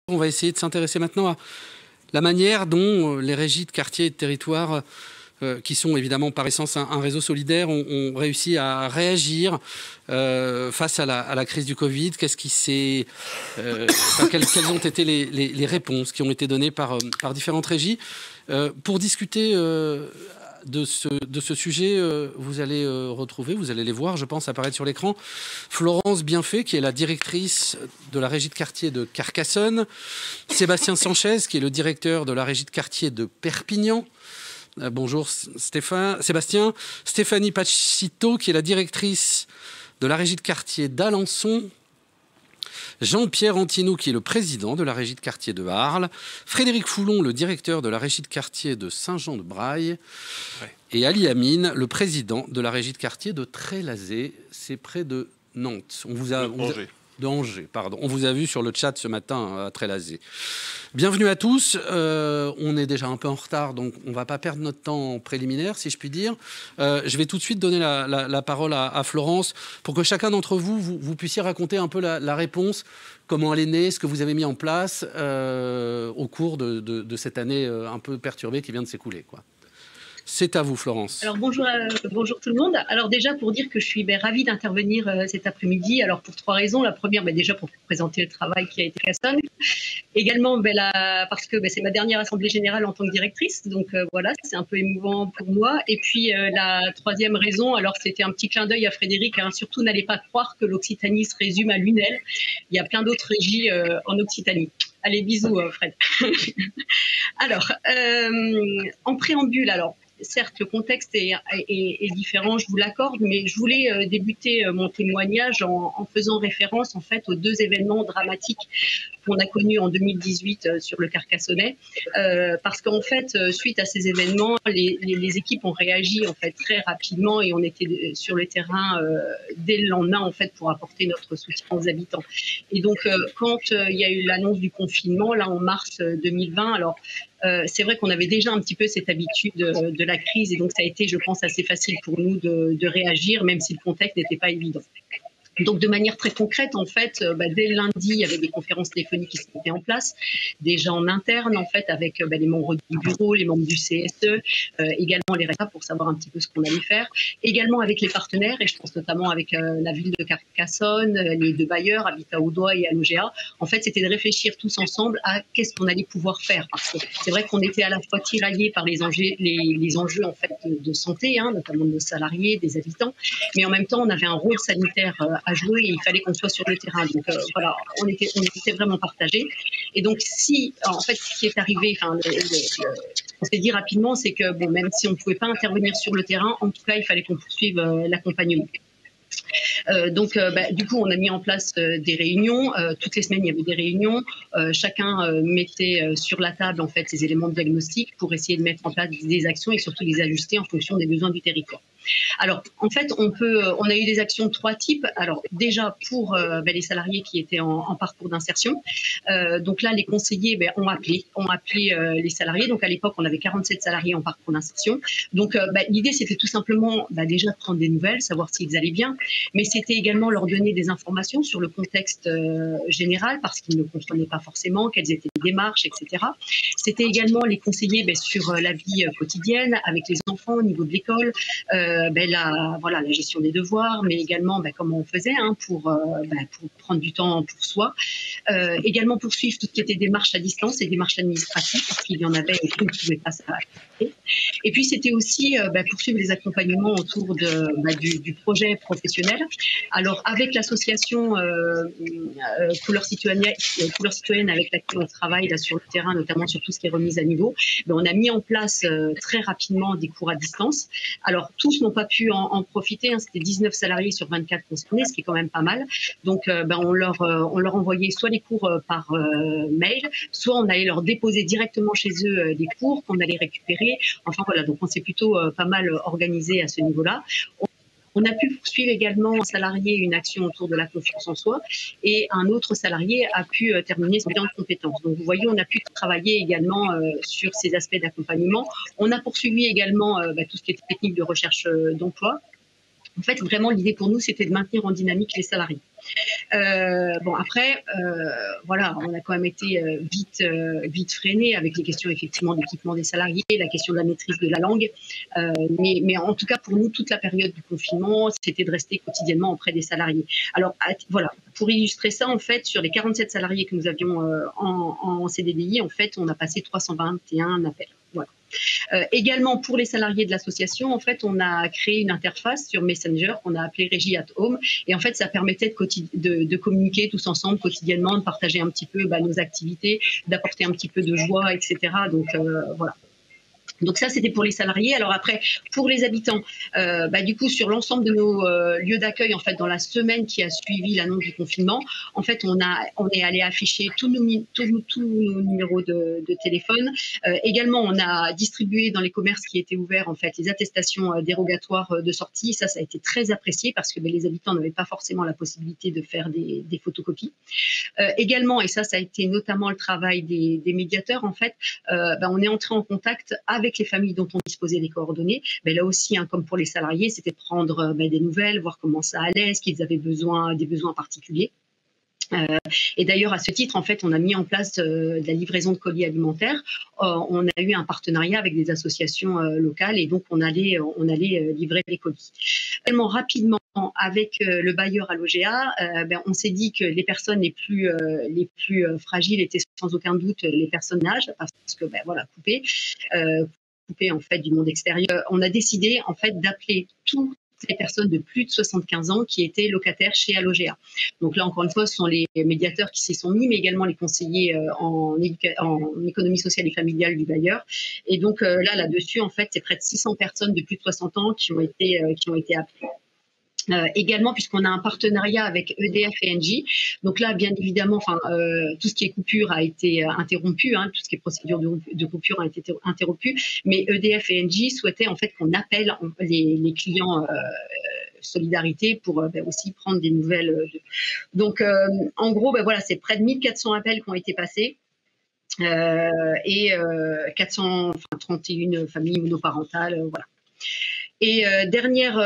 On va essayer de s'intéresser maintenant à la manière dont les régies de quartier et de territoire, qui sont évidemment par essence un réseau solidaire, ont réussi à réagir face à la crise du Covid. Qu'est-ce qui s'est, quelles ont été les réponses qui ont été données par différentes régies. Pour discuter de ce sujet, vous allez retrouver, vous allez les voir, je pense, apparaître sur l'écran, Florence Bienfait, qui est la directrice de la régie de quartier de Carcassonne, Sébastien Sanchez, qui est le directeur de la régie de quartier de Perpignan. Bonjour Sébastien. Stéphanie Pachito, qui est la directrice de la régie de quartier d'Alençon. Jean-Pierre Antinou, qui est le président de la régie de quartier de Arles, Frédéric Foulon, le directeur de la régie de quartier de Saint-Jean-de-Braille, et Ali Amine, le président de la régie de quartier de Trélazé, c'est près de Nantes. Angers, pardon. On vous a vu sur le chat ce matin à Trélazé. Bienvenue à tous. On est déjà un peu en retard, donc on ne va pas perdre notre temps en préliminaire, si je puis dire. Je vais tout de suite donner la parole à Florence pour que chacun d'entre vous puissiez raconter un peu la réponse, comment elle est née, ce que vous avez mis en place au cours de cette année un peu perturbée qui vient de s'écouler, quoi. C'est à vous, Florence. Alors bonjour tout le monde. Alors déjà pour dire que je suis ravie d'intervenir cet après-midi. Alors pour 3 raisons. La première, déjà pour présenter le travail qui a été fait à Carcassonne. Également parce que c'est ma dernière assemblée générale en tant que directrice. Donc voilà, c'est un peu émouvant pour moi. Et puis la troisième raison, alors c'était un petit clin d'œil à Frédéric. Surtout n'allez pas croire que l'Occitanie se résume à Lunel. Il y a plein d'autres régies en Occitanie. Allez, bisous Fred. Alors, en préambule, certes, le contexte est différent, je vous l'accorde, mais je voulais débuter mon témoignage en faisant référence en fait aux 2 événements dramatiques qu'on a connus en 2018 sur le Carcassonnais, parce qu'en fait, suite à ces événements, les équipes ont réagi en fait très rapidement et on était sur le terrain dès le lendemain en fait pour apporter notre soutien aux habitants. Et donc, quand il y a eu l'annonce du confinement, là en mars 2020, alors c'est vrai qu'on avait déjà un petit peu cette habitude de la crise et donc ça a été, je pense, assez facile pour nous de réagir, même si le contexte n'était pas évident. Donc, de manière très concrète, en fait, dès le lundi, il y avait des conférences téléphoniques qui se mettaient en place, déjà en interne, en fait, avec les membres du bureau, les membres du CSE, également les RSA pour savoir un petit peu ce qu'on allait faire, également avec les partenaires, et je pense notamment avec la ville de Carcassonne, les 2 bailleurs, Habitat Audois et Alogea. En fait, c'était de réfléchir tous ensemble à qu'est-ce qu'on allait pouvoir faire, parce que c'est vrai qu'on était à la fois tiraillés par les enjeux en fait de santé, notamment de nos salariés, des habitants, mais en même temps, on avait un rôle sanitaire à jouer et il fallait qu'on soit sur le terrain. Donc voilà, on était vraiment partagés. Et donc en fait, ce qui est arrivé, on s'est dit rapidement, c'est que même si on ne pouvait pas intervenir sur le terrain, en tout cas, il fallait qu'on poursuive l'accompagnement. Donc, du coup, on a mis en place des réunions. Toutes les semaines, il y avait des réunions. Chacun mettait sur la table en fait ces éléments de diagnostic pour essayer de mettre en place des actions et surtout les ajuster en fonction des besoins du territoire. Alors, en fait, on a eu des actions de 3 types. Alors, déjà pour les salariés qui étaient en parcours d'insertion. Donc là, les conseillers ont appelé les salariés. Donc à l'époque, on avait 47 salariés en parcours d'insertion. Donc l'idée, c'était tout simplement déjà de prendre des nouvelles, savoir s'ils allaient bien, mais c'était également leur donner des informations sur le contexte général parce qu'ils ne comprenaient pas forcément quelles étaient les démarches, etc. C'était également les conseiller sur la vie quotidienne avec les enfants au niveau de l'école. La gestion des devoirs, mais également comment on faisait pour prendre du temps pour soi. Également poursuivre tout ce qui était démarches à distance et démarches administratives, parce qu'il y en avait et qu'on ne pouvait pas s'arrêter. Et puis c'était aussi poursuivre les accompagnements autour du projet professionnel. Alors avec l'association Couleur Citoyenne avec laquelle on travaille là, sur le terrain, notamment sur tout ce qui est remise à niveau, on a mis en place très rapidement des cours à distance. Alors tous n'ont pas pu en profiter, c'était 19 salariés sur 24 concernés, ce qui est quand même pas mal. Donc on leur envoyait soit les cours par mail, soit on allait leur déposer directement chez eux des cours qu'on allait récupérer. Enfin voilà, donc on s'est plutôt pas mal organisé à ce niveau-là. On a pu poursuivre également un salarié une action autour de la confiance en soi et un autre salarié a pu terminer son bilan de compétences. Donc vous voyez, on a pu travailler également sur ces aspects d'accompagnement. On a poursuivi également tout ce qui était technique de recherche d'emploi. En fait, vraiment, l'idée pour nous, c'était de maintenir en dynamique les salariés. Bon après, voilà, on a quand même été vite freiné avec les questions effectivement d'équipement des salariés, la question de la maîtrise de la langue. Mais en tout cas pour nous, toute la période du confinement, c'était de rester quotidiennement auprès des salariés. Alors voilà, pour illustrer ça, en fait, sur les 47 salariés que nous avions en CDDI, en fait, on a passé 321 appels. Voilà. Également pour les salariés de l'association, en fait, on a créé une interface sur Messenger qu'on a appelée Régie at Home, et en fait, ça permettait de communiquer tous ensemble quotidiennement, de partager un petit peu nos activités, d'apporter un petit peu de joie, etc. Donc voilà. Donc ça, c'était pour les salariés. Alors après, pour les habitants, du coup, sur l'ensemble de nos lieux d'accueil, en fait, dans la semaine qui a suivi l'annonce du confinement, en fait, on est allé afficher tous nos numéros de téléphone. Également, on a distribué dans les commerces qui étaient ouverts, en fait, les attestations dérogatoires de sortie. Ça a été très apprécié parce que les habitants n'avaient pas forcément la possibilité de faire des photocopies. Également, et ça a été notamment le travail des médiateurs, en fait, on est entré en contact avec les familles dont on disposait des coordonnées. Mais là aussi, comme pour les salariés, c'était prendre des nouvelles, voir comment ça allait, est-ce qu'ils avaient des besoins particuliers. Et d'ailleurs, à ce titre, en fait, on a mis en place de la livraison de colis alimentaires. On a eu un partenariat avec des associations locales et donc on allait livrer les colis. Tellement rapidement, avec le bailleur à l'OGA, on s'est dit que les personnes les plus fragiles étaient sans aucun doute les personnes d'âge, parce que voilà, coupées en fait du monde extérieur. On a décidé en fait d'appeler toutes les personnes de plus de 75 ans qui étaient locataires chez Alogea. Donc là, encore une fois, ce sont les médiateurs qui s'y sont mis, mais également les conseillers en économie sociale et familiale du bailleur. Et donc là-dessus, en fait, c'est près de 600 personnes de plus de 60 ans qui ont été appelées. Également, puisqu'on a un partenariat avec EDF et Engie. Donc là, bien évidemment, tout ce qui est coupure a été interrompu, tout ce qui est procédure de coupure a été interrompu. Mais EDF et Engie souhaitaient en fait qu'on appelle les clients solidarité pour aussi prendre des nouvelles. Donc, en gros, voilà, c'est près de 1400 appels qui ont été passés. Et 431 familles monoparentales, voilà. Et dernière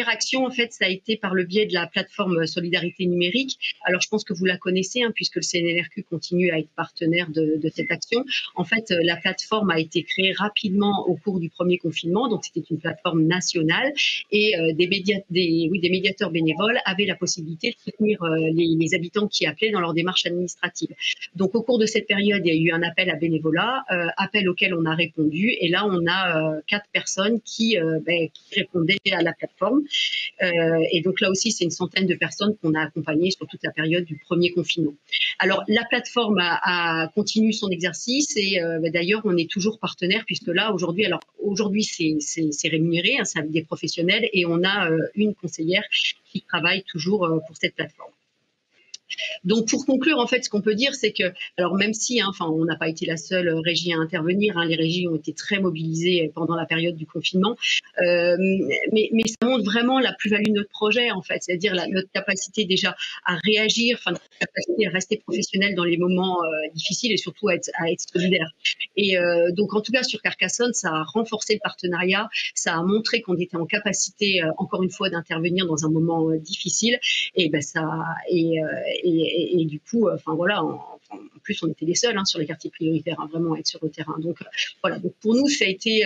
action, en fait, ça a été par le biais de la plateforme Solidarité numérique. Alors, je pense que vous la connaissez, puisque le CNRQ continue à être partenaire de cette action. En fait, la plateforme a été créée rapidement au cours du premier confinement, donc c'était une plateforme nationale, et des médiateurs bénévoles avaient la possibilité de soutenir les habitants qui appelaient dans leur démarche administrative. Donc, au cours de cette période, il y a eu un appel à bénévolat, appel auquel on a répondu, et là, on a 4 personnes qui répondaient à la plateforme. Et donc là aussi, c'est une centaine de personnes qu'on a accompagnées sur toute la période du premier confinement. Alors, la plateforme a continué son exercice et d'ailleurs, on est toujours partenaire puisque là, aujourd'hui, c'est rémunéré, c'est avec des professionnels et on a une conseillère qui travaille toujours pour cette plateforme. Donc, pour conclure, en fait, ce qu'on peut dire, c'est que, alors même si, on n'a pas été la seule régie à intervenir, les régies ont été très mobilisées pendant la période du confinement, mais ça montre vraiment la plus-value de notre projet, en fait, c'est-à-dire notre capacité déjà à réagir, notre capacité à rester professionnel dans les moments difficiles et surtout à être solidaire. Et donc, en tout cas, sur Carcassonne, ça a renforcé le partenariat, ça a montré qu'on était en capacité, encore une fois, d'intervenir dans un moment difficile, et et du coup, voilà, en plus, on était les seuls sur les quartiers prioritaires vraiment à être sur le terrain. Donc voilà, donc pour nous, ça a été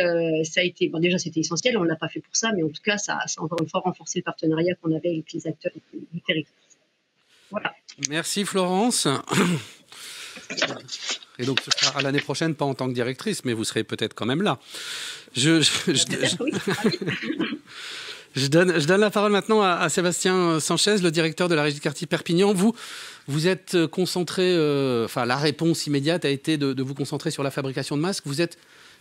déjà c'était essentiel, on ne l'a pas fait pour ça, mais en tout cas, ça a encore une fois renforcé le partenariat qu'on avait avec les acteurs du territoire. Voilà. Merci Florence. Et donc, ce sera à l'année prochaine, pas en tant que directrice, mais vous serez peut-être quand même là. Je donne la parole maintenant à Sébastien Sanchez, le directeur de la régie de quartier Perpignan. Vous êtes concentré, la réponse immédiate a été de vous concentrer sur la fabrication de masques. Vous êtes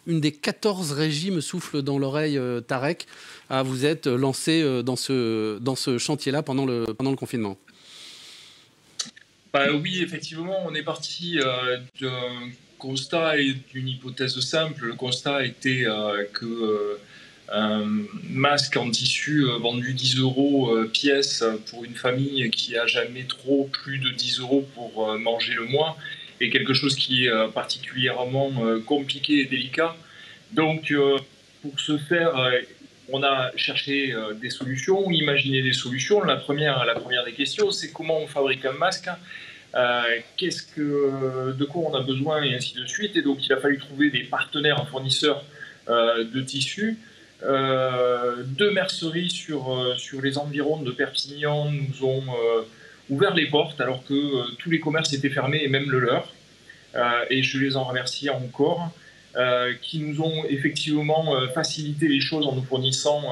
une des 14 régies, me souffle dans l'oreille Tarek, à vous être lancé dans ce chantier-là pendant le confinement. Oui, effectivement, on est parti d'un constat et d'une hypothèse simple. Le constat était que un masque en tissu vendu 10 € pièce pour une famille qui a jamais trop plus de 10 € pour manger le mois est quelque chose qui est particulièrement compliqué et délicat. Donc, pour ce faire, on a cherché des solutions, imaginé des solutions. La première des questions, c'est comment on fabrique un masque, de quoi on a besoin et ainsi de suite. Et donc il a fallu trouver des partenaires, fournisseurs de tissus. Deux merceries sur les environs de Perpignan nous ont ouvert les portes alors que tous les commerces étaient fermés et même le leur. Et je les en remercie encore, qui nous ont effectivement facilité les choses en nous fournissant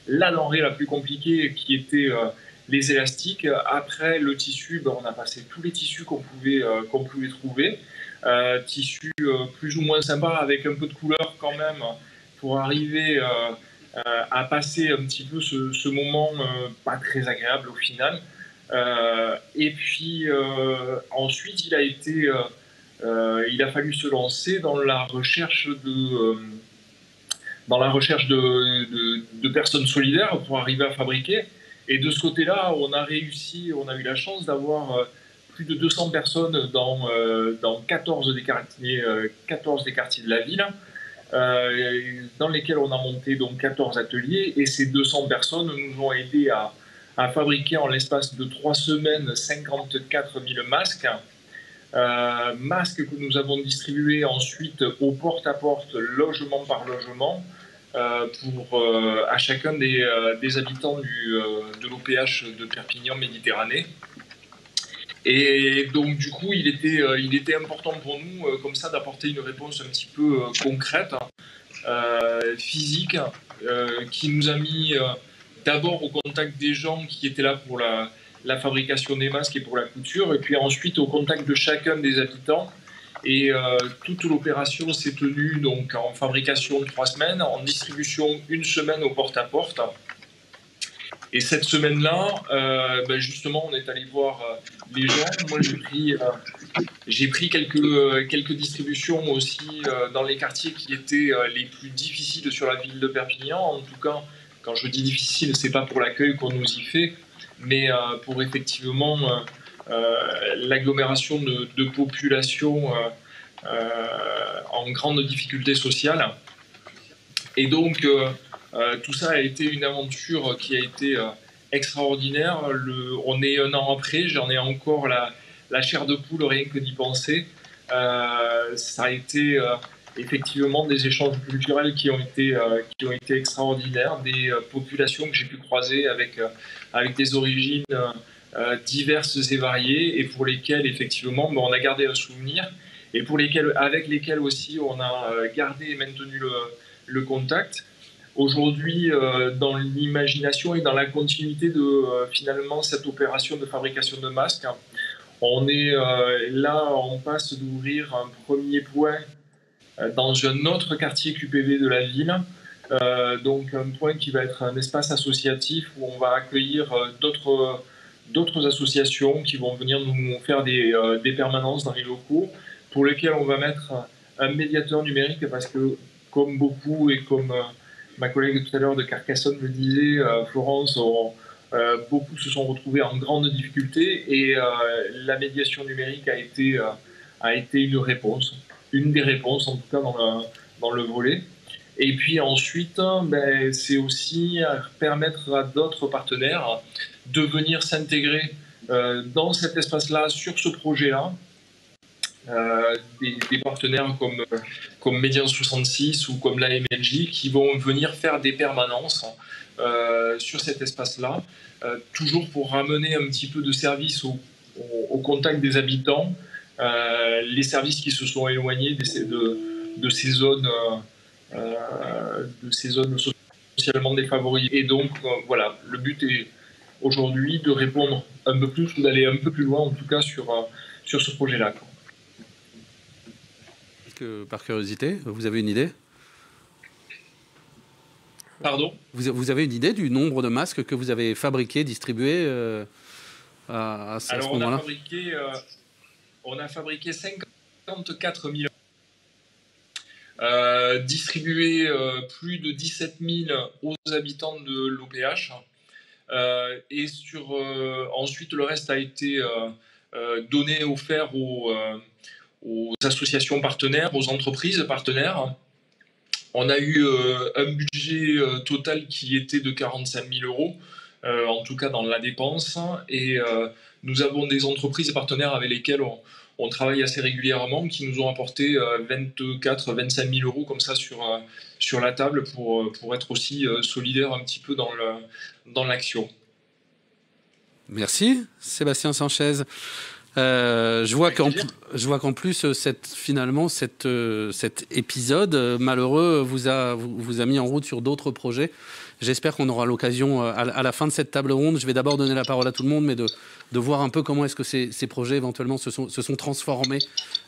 la denrée la plus compliquée qui était les élastiques. Après le tissu, ben, on a passé tous les tissus qu'on pouvait trouver. Tissus plus ou moins sympas avec un peu de couleur quand même pour arriver à passer un petit peu ce moment pas très agréable au final. Et puis ensuite il a fallu se lancer dans la recherche de personnes solidaires pour arriver à fabriquer. Et de ce côté-là, on a eu la chance d'avoir plus de 200 personnes dans 14 des quartiers de la ville, dans lesquels on a monté donc 14 ateliers. Et ces 200 personnes nous ont aidés à fabriquer en l'espace de 3 semaines 54 000 masques. Masques que nous avons distribués ensuite au porte-à-porte, logement par logement, à chacun des habitants de l'OPH de Perpignan Méditerranée. Et donc du coup, il était important pour nous, comme ça, d'apporter une réponse un petit peu concrète, physique, qui nous a mis d'abord au contact des gens qui étaient là pour la fabrication des masques et pour la couture, et puis ensuite au contact de chacun des habitants. Et toute l'opération s'est tenue donc en fabrication 3 semaines, en distribution 1 semaine au porte-à-porte. Et cette semaine-là, justement, on est allé voir les gens. Moi, j'ai pris quelques distributions aussi dans les quartiers qui étaient les plus difficiles sur la ville de Perpignan. En tout cas, quand je dis difficile, c'est pas pour l'accueil qu'on nous y fait, mais pour effectivement l'agglomération de population en grande difficulté sociale. Et donc, tout ça a été une aventure qui a été extraordinaire. On est 1 an après, j'en ai encore la chair de poule, rien que d'y penser. Ça a été effectivement des échanges culturels qui ont été extraordinaires, des populations que j'ai pu croiser avec des origines diverses et variées, et pour lesquelles effectivement on a gardé un souvenir, et avec lesquelles aussi on a gardé et maintenu le contact. Aujourd'hui, dans l'imagination et dans la continuité de finalement cette opération de fabrication de masques, on est là, on passe d'ouvrir un premier point dans un autre quartier QPV de la ville, donc un point qui va être un espace associatif où on va accueillir d'autres associations qui vont venir nous faire des permanences dans les locaux, pour lesquels on va mettre un médiateur numérique, parce que comme beaucoup et comme ma collègue tout à l'heure de Carcassonne le disait, Florence, beaucoup se sont retrouvés en grande difficulté, et la médiation numérique a été une des réponses en tout cas dans le volet. Et puis ensuite, c'est aussi permettre à d'autres partenaires de venir s'intégrer dans cet espace-là, sur ce projet-là. Des partenaires comme Médias 66 ou comme l'AMLJ qui vont venir faire des permanences sur cet espace-là, toujours pour ramener un petit peu de service au contact des habitants, les services qui se sont éloignés de ces zones socialement défavorisées. Et donc voilà, le but est aujourd'hui de répondre un peu plus, ou d'aller un peu plus loin en tout cas sur ce projet-là. Par curiosité, vous avez une idée? Pardon? Vous avez une idée du nombre de masques que vous avez fabriqués, distribués à ce moment-là? On a fabriqué 54 000, distribué plus de 17 000 aux habitants de l'OPH. Et ensuite, le reste a été donné, offert aux associations partenaires, aux entreprises partenaires. On a eu un budget total qui était de 45 000 euros, en tout cas dans la dépense. Et nous avons des entreprises et partenaires avec lesquels on travaille assez régulièrement qui nous ont apporté 24-25 000 euros comme ça sur la table pour être aussi solidaires un petit peu dans l'action. Merci, Sébastien Sanchez. Je vois qu'en plus, finalement, cet épisode malheureux vous a mis en route sur d'autres projets. J'espère qu'on aura l'occasion, à la fin de cette table ronde, je vais d'abord donner la parole à tout le monde, mais de voir un peu comment est-ce que ces projets éventuellement se sont transformés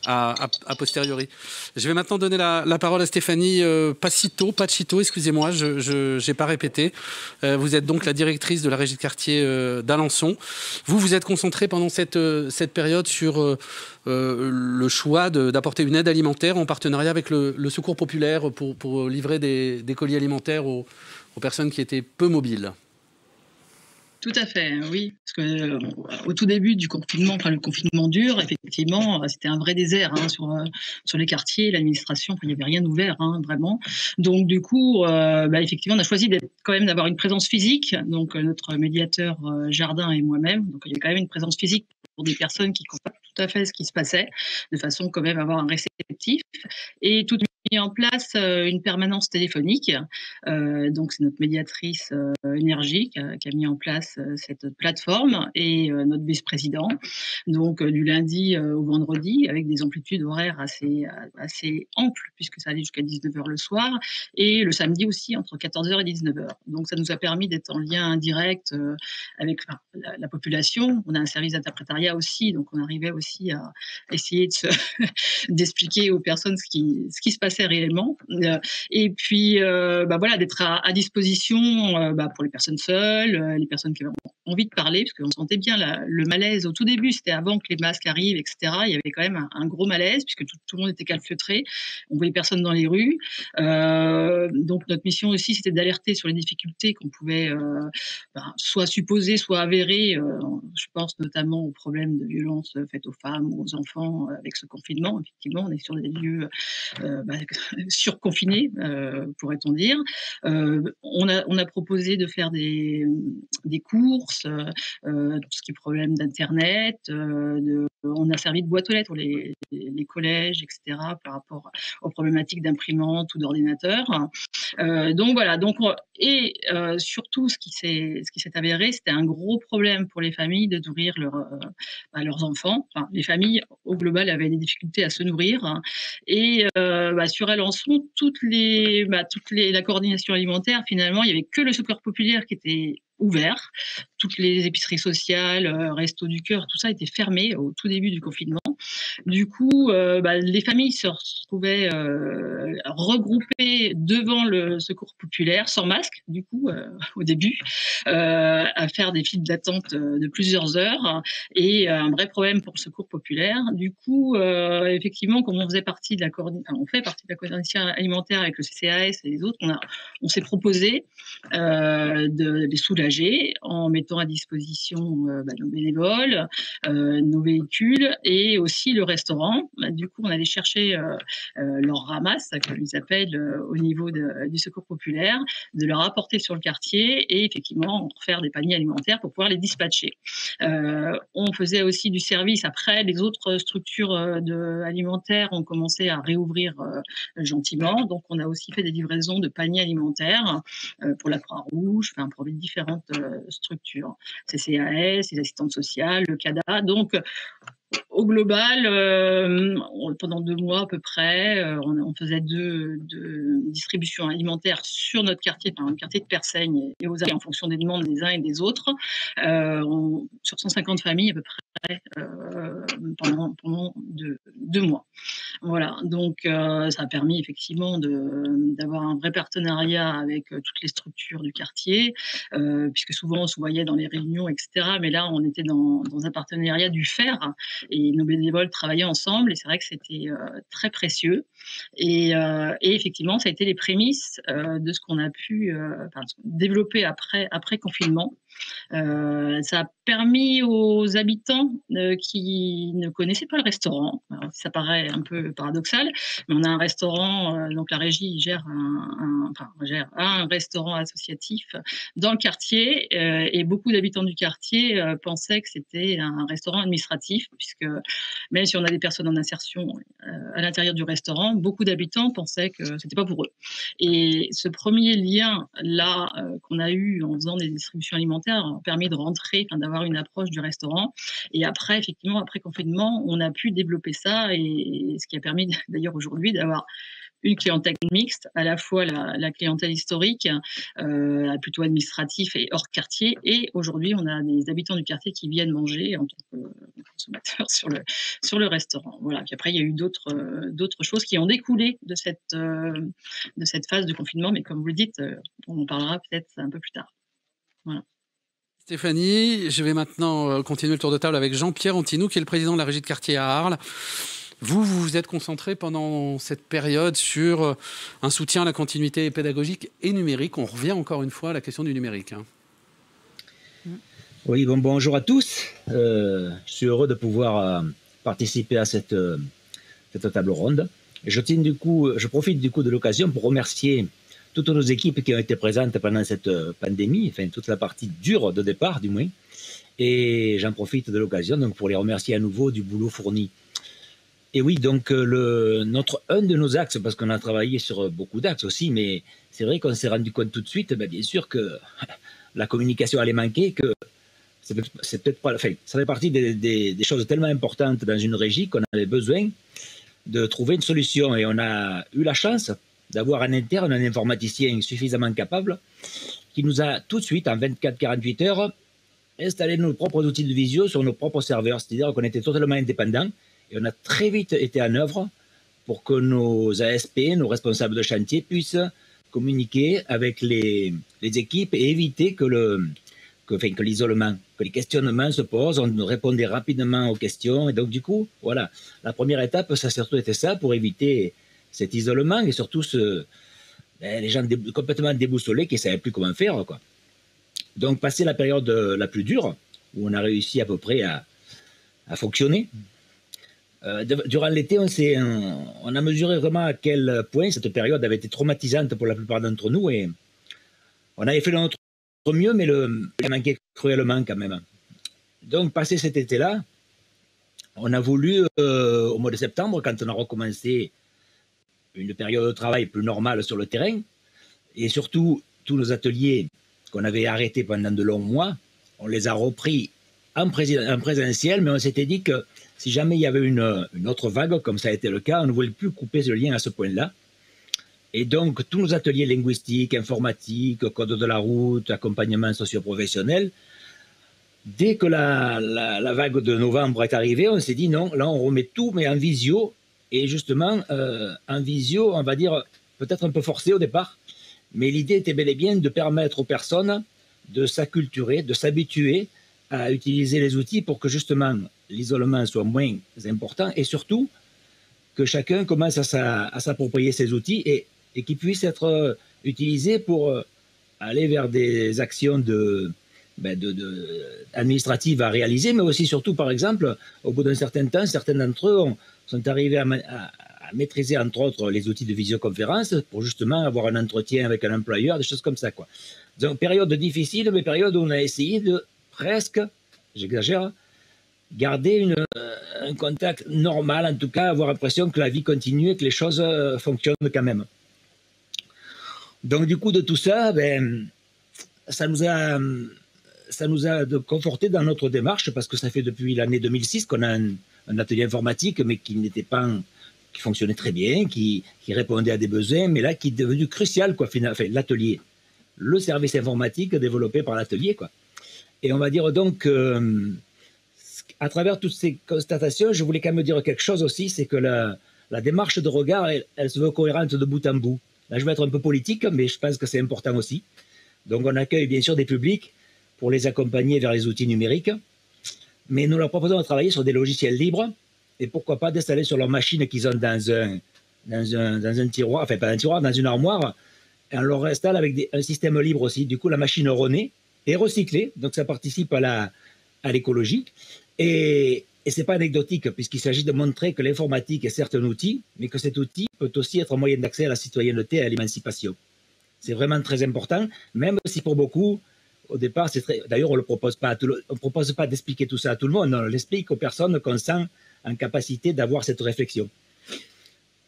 a posteriori. Je vais maintenant donner la parole à Stéphanie Pacito, excusez-moi, je n'ai pas répété. Vous êtes donc la directrice de la régie de quartier d'Alençon. Vous êtes concentrée pendant cette période sur le choix d'apporter une aide alimentaire en partenariat avec le Secours populaire pour livrer des colis alimentaires aux personnes qui étaient peu mobiles. Tout à fait, oui. Parce que au tout début du confinement, enfin le confinement dur, effectivement, c'était un vrai désert sur les quartiers, l'administration. Il n'y avait rien d'ouvert, vraiment. Donc du coup, effectivement, on a choisi quand même d'avoir une présence physique. Donc notre médiateur Jardin et moi-même. Donc il y avait quand même une présence physique pour des personnes qui ne comprennent pas tout à fait ce qui se passait, de façon quand même à avoir un réceptif. Et tout mis en place une permanence téléphonique. Donc c'est notre médiatrice Énergie qui a mis en place cette plateforme et notre vice-président. Donc du lundi au vendredi avec des amplitudes horaires assez amples puisque ça allait jusqu'à 19h le soir et le samedi aussi entre 14h et 19h. Donc ça nous a permis d'être en lien direct avec la population. On a un service d'interprétariat aussi, donc on arrivait aussi à essayer d'expliquer aux personnes ce qui se passait réellement. Et puis, voilà, d'être à disposition pour les personnes seules, les personnes qui avaient envie de parler, parce qu'on sentait bien le malaise. Au tout début, c'était avant que les masques arrivent, etc. Il y avait quand même un gros malaise, puisque tout le monde était calfeutré. On voyait personne dans les rues. Donc, notre mission aussi, c'était d'alerter sur les difficultés qu'on pouvait soit supposer, soit avérer. Je pense notamment aux problèmes de violence faites aux femmes ou aux enfants avec ce confinement. Effectivement, on est sur des lieux surconfinés, pourrait-on dire. On a proposé de faire des courses, tout ce qui est problème d'Internet. On a servi de boîte aux lettres pour les collèges, etc., par rapport aux problématiques d'imprimantes ou d'ordinateurs. Donc voilà. Surtout, ce qui s'est avéré, c'était un gros problème pour les familles de nourrir leurs enfants. Enfin, les familles, au global, avaient des difficultés à se nourrir. Et sur Alençon, la coordination alimentaire, finalement, il n'y avait que le Secours populaire qui était ouvert. Toutes les épiceries sociales, Restos du Cœur, tout ça était fermé au tout début du confinement. Du coup, les familles se retrouvaient regroupées devant le Secours populaire, sans masque, du coup, au début, à faire des files d'attente de plusieurs heures, et un vrai problème pour le Secours populaire. Du coup, effectivement, comme on fait partie de la coordination alimentaire avec le CCAS et les autres, on s'est proposé de les soulager en mettant à disposition nos bénévoles, nos véhicules et aussi le restaurant. Du coup, on allait chercher leur ramasse, comme ils appellent au niveau du Secours populaire, de leur apporter sur le quartier et effectivement faire des paniers alimentaires pour pouvoir les dispatcher. On faisait aussi du service. Après, les autres structures alimentaires ont commencé à réouvrir gentiment. Donc, on a aussi fait des livraisons de paniers alimentaires pour la Croix-Rouge, pour les différentes structures, CCAS, les assistantes sociales, le CADA. Donc, au global, pendant 2 mois à peu près, on faisait deux distributions alimentaires sur notre quartier, le quartier de Persaigne et aux alentours, en fonction des demandes des uns et des autres, sur 150 familles à peu près, pendant 2 mois. Voilà, donc ça a permis effectivement d'avoir un vrai partenariat avec toutes les structures du quartier, puisque souvent on se voyait dans les réunions, etc. Mais là, on était dans un partenariat du fer et nos bénévoles travaillaient ensemble et c'est vrai que c'était très précieux. Et effectivement, ça a été les prémices de ce qu'on a pu développer après confinement. Ça a permis aux habitants qui ne connaissaient pas le restaurant, alors, ça paraît un peu paradoxal, mais on a un restaurant, donc la régie gère gère un restaurant associatif dans le quartier, et beaucoup d'habitants du quartier pensaient que c'était un restaurant administratif, puisque même si on a des personnes en insertion à l'intérieur du restaurant, beaucoup d'habitants pensaient que c'était pas pour eux. Et ce premier lien là qu'on a eu en faisant des distributions alimentaires a permis de rentrer, d'avoir une approche du restaurant. Et après, effectivement, après confinement, on a pu développer ça, et ce qui a permis d'ailleurs aujourd'hui d'avoir une clientèle mixte, à la fois la clientèle historique, plutôt administratif et hors quartier, et aujourd'hui on a des habitants du quartier qui viennent manger en tant que consommateurs sur le restaurant. Voilà. Puis après il y a eu d'autres choses qui ont découlé de cette phase de confinement, mais comme vous le dites, on en parlera peut-être un peu plus tard. Voilà. Stéphanie, je vais maintenant continuer le tour de table avec Jean-Pierre Antinou, qui est le président de la régie de quartier à Arles. Vous vous êtes concentré pendant cette période sur un soutien à la continuité pédagogique et numérique. On revient encore une fois à la question du numérique. Oui, bonjour à tous. Je suis heureux de pouvoir participer à cette table ronde. Je profite du coup de l'occasion pour remercier toutes nos équipes qui ont été présentes pendant cette pandémie, enfin toute la partie dure de départ du moins. Et j'en profite de l'occasion donc pour les remercier à nouveau du boulot fourni. Et oui, donc un de nos axes, parce qu'on a travaillé sur beaucoup d'axes aussi, mais c'est vrai qu'on s'est rendu compte tout de suite, bien sûr que la communication allait manquer, que c'est peut-être pas, enfin, ça fait partie des choses tellement importantes dans une régie qu'on avait besoin de trouver une solution. Et on a eu la chance d'avoir en interne un informaticien suffisamment capable qui nous a tout de suite, en 24-48 heures, installé nos propres outils de visio sur nos propres serveurs. C'est-à-dire qu'on était totalement indépendants. Et on a très vite été en œuvre pour que nos ASP, nos responsables de chantier, puissent communiquer avec les équipes et éviter que l'isolement, que les questionnements se posent. On répondait rapidement aux questions. Et donc, du coup, voilà, la première étape, ça a surtout été ça, pour éviter cet isolement et surtout les gens complètement déboussolés qui ne savaient plus comment faire, quoi. Donc, passé la période la plus dure, où on a réussi à peu près à fonctionner, durant l'été, on a mesuré vraiment à quel point cette période avait été traumatisante pour la plupart d'entre nous, et on avait fait de notre mieux, mais il manquait cruellement quand même. Donc, passé cet été-là, on a voulu, au mois de septembre, quand on a recommencé une période de travail plus normale sur le terrain, et surtout tous nos ateliers qu'on avait arrêtés pendant de longs mois, on les a repris en présentiel, mais on s'était dit que si jamais il y avait une autre vague, comme ça a été le cas, on ne voulait plus couper ce lien à ce point-là. Et donc, tous nos ateliers linguistiques, informatiques, code de la route, accompagnement socio-professionnel, dès que la vague de novembre est arrivée, on s'est dit non, là on remet tout, mais en visio. Et justement, en visio, on va dire peut-être un peu forcé au départ, mais l'idée était bel et bien de permettre aux personnes de s'acculturer, de s'habituer à utiliser les outils pour que justement l'isolement soit moins important et surtout que chacun commence à s'approprier ces outils et qu'ils puissent être utilisés pour aller vers des actions administratives à réaliser, mais aussi surtout, par exemple, au bout d'un certain temps, certains d'entre eux sont arrivés à maîtriser, entre autres, les outils de visioconférence pour justement avoir un entretien avec un employeur, des choses comme ça, quoi. Donc, période difficile, mais période où on a essayé de presque, j'exagère, garder un contact normal, en tout cas, avoir l'impression que la vie continue et que les choses fonctionnent quand même. Donc, du coup, de tout ça, ça nous a conforté dans notre démarche parce que ça fait depuis l'année 2006 qu'on a un atelier informatique, mais qui fonctionnait très bien, qui répondait à des besoins, mais là, qui est devenu crucial, quoi, enfin, l'atelier, le service informatique développé par l'atelier, quoi. Et on va dire donc, à travers toutes ces constatations, je voulais quand même dire quelque chose aussi, c'est que la démarche de regard, elle se veut cohérente de bout en bout. Là, je vais être un peu politique, mais je pense que c'est important aussi. Donc, on accueille bien sûr des publics pour les accompagner vers les outils numériques, mais nous leur proposons de travailler sur des logiciels libres et pourquoi pas d'installer sur leur machine qu'ils ont dans un tiroir, enfin pas un tiroir, dans une armoire, et on leur installe avec un système libre aussi. Du coup, la machine renaît et recycler. Donc ça participe à l'écologie. Et ce n'est pas anecdotique, puisqu'il s'agit de montrer que l'informatique est certes un outil, mais que cet outil peut aussi être un moyen d'accès à la citoyenneté et à l'émancipation. C'est vraiment très important, même si pour beaucoup, au départ, d'ailleurs, on ne propose pas d'expliquer tout ça à tout le monde, on l'explique aux personnes qu'on sent en capacité d'avoir cette réflexion.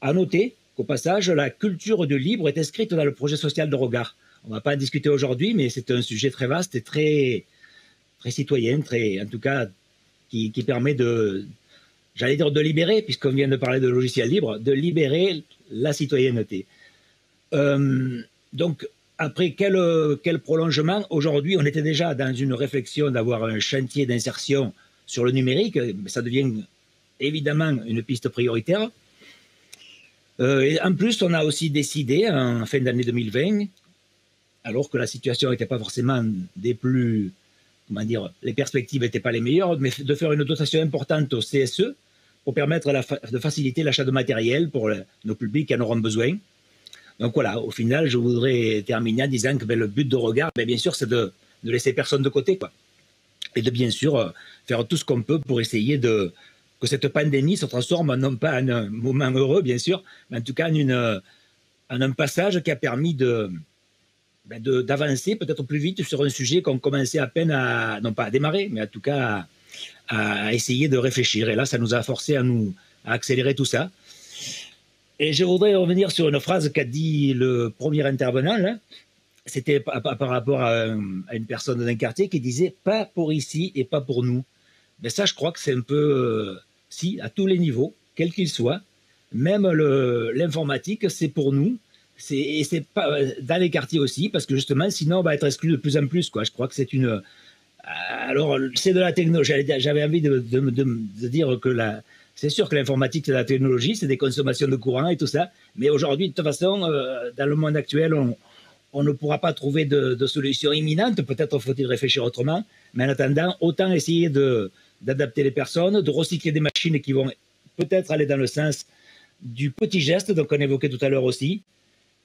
À noter qu'au passage, la culture du libre est inscrite dans le projet social de Regard. On ne va pas en discuter aujourd'hui, mais c'est un sujet très vaste et très citoyen, en tout cas, qui permet de libérer, puisqu'on vient de parler de logiciel libre, de libérer la citoyenneté. Donc, après, quel prolongement? Aujourd'hui, on était déjà dans une réflexion d'avoir un chantier d'insertion sur le numérique, mais ça devient évidemment une piste prioritaire. Et en plus, on a aussi décidé, en fin d'année 2020, alors que la situation n'était pas forcément des plus, les perspectives n'étaient pas les meilleures, mais de faire une dotation importante au CSE pour permettre de faciliter l'achat de matériel pour nos publics qui en auront besoin. Donc voilà, au final, je voudrais terminer en disant que le but de Regard, bien sûr, c'est de ne laisser personne de côté, quoi. Et de bien sûr faire tout ce qu'on peut pour essayer que cette pandémie se transforme non pas en un moment heureux, bien sûr, mais en tout cas en un passage qui a permis d'avancer peut-être plus vite sur un sujet qu'on commençait à peine non pas à démarrer, mais en tout cas à essayer de réfléchir. Et là, ça nous a forcé à accélérer tout ça. Et je voudrais revenir sur une phrase qu'a dit le premier intervenant, là. C'était par rapport à une personne d'un quartier qui disait « pas pour ici et pas pour nous ». Mais ça, je crois que c'est un peu, si, à tous les niveaux, quels qu'ils soient, même l'informatique, c'est pour nous, et c'est pas dans les quartiers aussi, parce que justement, sinon, on va être exclu de plus en plus, quoi. Je crois que c'est alors, c'est de la technologie. J'avais envie de dire que c'est sûr que l'informatique, c'est de la technologie, c'est des consommations de courant et tout ça, mais aujourd'hui, de toute façon, dans le monde actuel, on ne pourra pas trouver de solution imminente. Peut-être faut-il réfléchir autrement, mais en attendant, autant essayer d'adapter les personnes, de recycler des machines qui vont peut-être aller dans le sens du petit geste, donc on évoquait tout à l'heure aussi.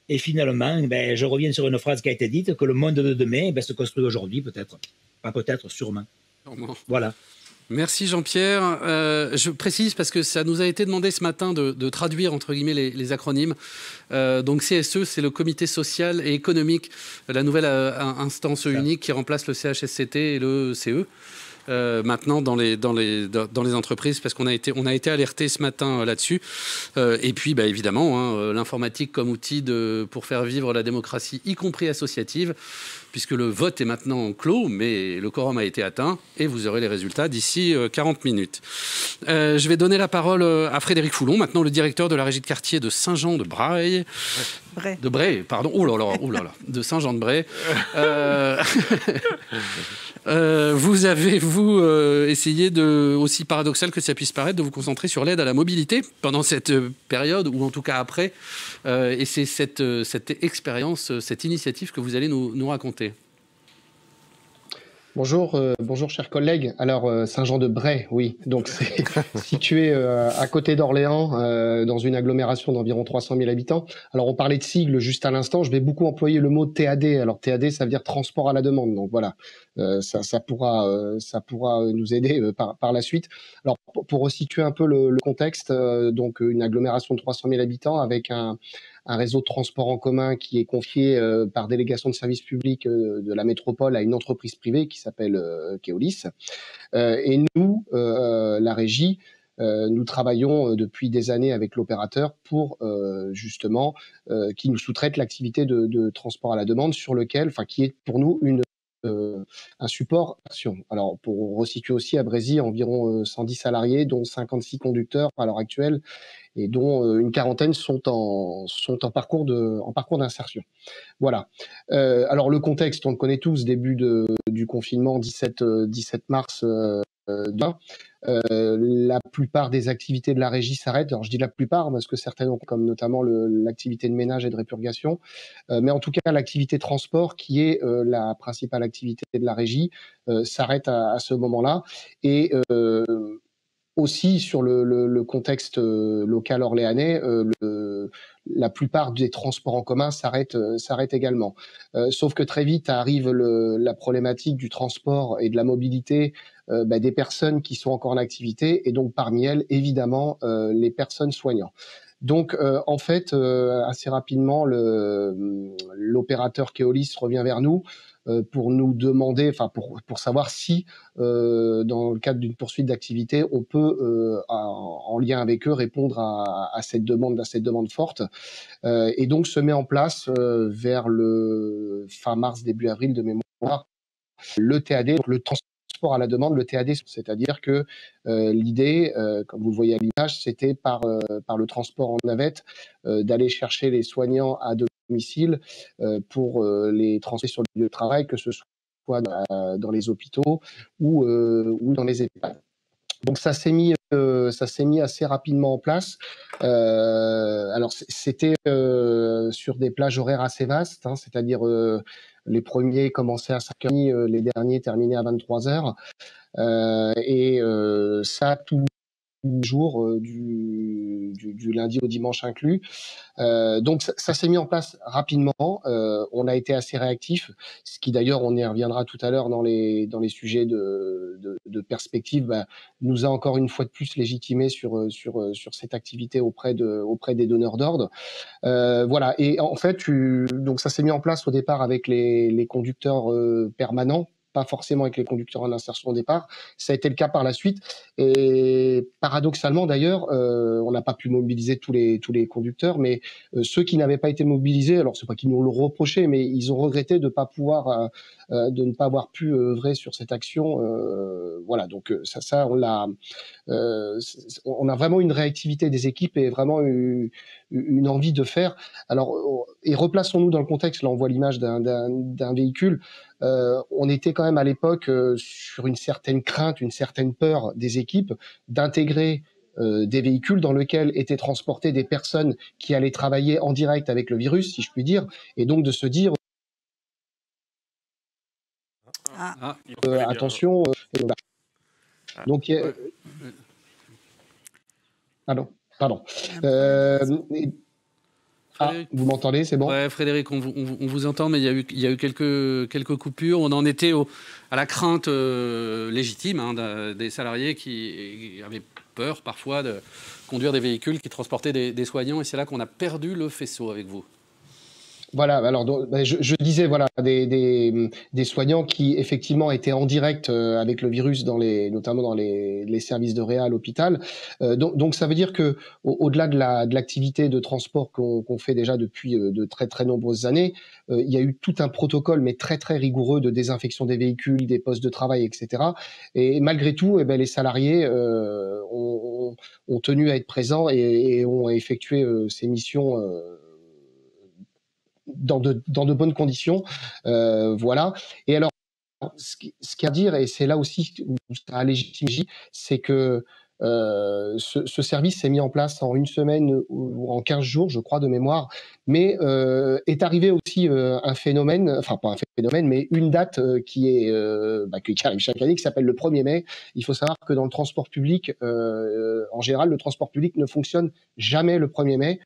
Et finalement, je reviens sur une phrase qui a été dite, que le monde de demain se construit aujourd'hui, peut-être. Pas peut-être, sûrement. Sûrement. Voilà. Merci Jean-Pierre. Je précise parce que ça nous a été demandé ce matin de traduire entre guillemets les acronymes. Donc CSE, c'est le comité social et économique, la nouvelle instance unique qui remplace le CHSCT et le CE. Maintenant dans les entreprises, parce qu'on a été alerté ce matin là-dessus. Et puis évidemment, l'informatique comme outil pour faire vivre la démocratie, y compris associative, puisque le vote est maintenant clos, mais le quorum a été atteint, et vous aurez les résultats d'ici 40 minutes. Je vais donner la parole à Frédéric Foulon, maintenant le directeur de la régie de quartier de Saint-Jean-de-Bray. De Bray, pardon. Oh là là, de Saint-Jean-de-Bray. Vous avez, essayé aussi paradoxal que ça puisse paraître, de vous concentrer sur l'aide à la mobilité pendant cette période, ou en tout cas après. Et c'est cette expérience, cette initiative que vous allez nous raconter. Bonjour, chers collègues. Alors, Saint-Jean-de-Bray, oui. Donc, c'est situé à côté d'Orléans, dans une agglomération d'environ 300 000 habitants. Alors, on parlait de sigles juste à l'instant. Je vais beaucoup employer le mot TAD. Alors, TAD, ça veut dire transport à la demande. Donc, voilà, ça pourra nous aider par la suite. Alors, pour resituer un peu le contexte, donc une agglomération de 300 000 habitants avec un réseau de transport en commun qui est confié par délégation de service public de la métropole à une entreprise privée qui s'appelle Keolis. Et nous, la régie, nous travaillons depuis des années avec l'opérateur pour justement qui nous sous-traite l'activité de transport à la demande qui est pour nous un support action. Alors, pour resituer aussi, à Brésil, environ 110 salariés, dont 56 conducteurs à l'heure actuelle, et dont une quarantaine sont en parcours d'insertion. Voilà. Alors, le contexte, on le connaît tous, début du confinement, 17 mars 2020. La plupart des activités de la régie s'arrêtent. Alors, je dis la plupart parce que certaines ont, comme notamment l'activité de ménage et de répurgation. Mais en tout cas, l'activité transport, qui est la principale activité de la régie, s'arrête à ce moment-là. Et aussi sur le contexte local orléanais, la plupart des transports en commun s'arrêtent également. Sauf que très vite arrive la problématique du transport et de la mobilité des personnes qui sont encore en activité, et donc parmi elles, évidemment, les personnes soignantes. Donc, en fait, assez rapidement, l'opérateur Keolis revient vers nous pour nous demander, enfin pour savoir si, dans le cadre d'une poursuite d'activité, on peut, en lien avec eux, répondre à cette demande forte. Et donc se met en place vers le fin mars, début avril de mémoire, le TAD, donc le transport à la demande, le TAD, c'est-à-dire que l'idée, comme vous le voyez à l'image, c'était par le transport en navette d'aller chercher les soignants à domicile pour les transférer sur le lieu de travail, que ce soit dans les hôpitaux ou dans les EHPAD. Donc ça s'est mis assez rapidement en place. Alors c'était sur des plages horaires assez vastes, hein, c'est-à-dire les premiers commençaient à 5h30, les derniers terminaient à 23h. Et ça tous les jours, du lundi au dimanche inclus. Donc ça s'est mis en place rapidement. On a été assez réactifs, ce qui d'ailleurs, on y reviendra tout à l'heure dans les sujets de perspective, nous a encore une fois de plus légitimé sur cette activité auprès des donneurs d'ordre. Voilà. Et en fait, donc ça s'est mis en place au départ avec les conducteurs permanents, pas forcément avec les conducteurs en insertion au départ. Ça a été le cas par la suite. Et paradoxalement, d'ailleurs, on n'a pas pu mobiliser tous les conducteurs, mais ceux qui n'avaient pas été mobilisés, alors c'est pas qu'ils nous le reproché, mais ils ont regretté de ne pas avoir pu œuvrer sur cette action. Voilà. Donc ça, on a vraiment une réactivité des équipes et vraiment une envie de faire. Alors, et replaçons-nous dans le contexte. Là, on voit l'image d'un véhicule. On était quand même à l'époque sur une certaine crainte, une certaine peur des équipes d'intégrer des véhicules dans lesquels étaient transportées des personnes qui allaient travailler en direct avec le virus, si je puis dire, et donc de se dire attention. Donc, pardon. Vous m'entendez, c'est bon? Ouais, Frédéric, on vous entend, mais il y a eu quelques coupures. On en était à la crainte légitime des salariés qui avaient peur parfois de conduire des véhicules qui transportaient des soignants, et c'est là qu'on a perdu le faisceau avec vous. Voilà, alors je disais, voilà, des soignants qui effectivement étaient en direct avec le virus notamment dans les services de réa à l'hôpital. Donc ça veut dire que au-delà de l'activité de transport qu'on fait déjà depuis de très très nombreuses années, il y a eu tout un protocole mais très très rigoureux de désinfection des véhicules, des postes de travail, etc. Et malgré tout, les salariés ont tenu à être présents et ont effectué ces missions dans de bonnes conditions, voilà. Et alors, ce qu'il y a à dire, et c'est là aussi où ça a légitimé, c'est que ce service s'est mis en place en une semaine ou en 15 jours, je crois, de mémoire, mais est arrivé aussi un phénomène, enfin pas un phénomène, mais une date qui arrive chaque année, qui s'appelle le 1er mai. Il faut savoir que dans le transport public, en général, le transport public ne fonctionne jamais le 1er mai.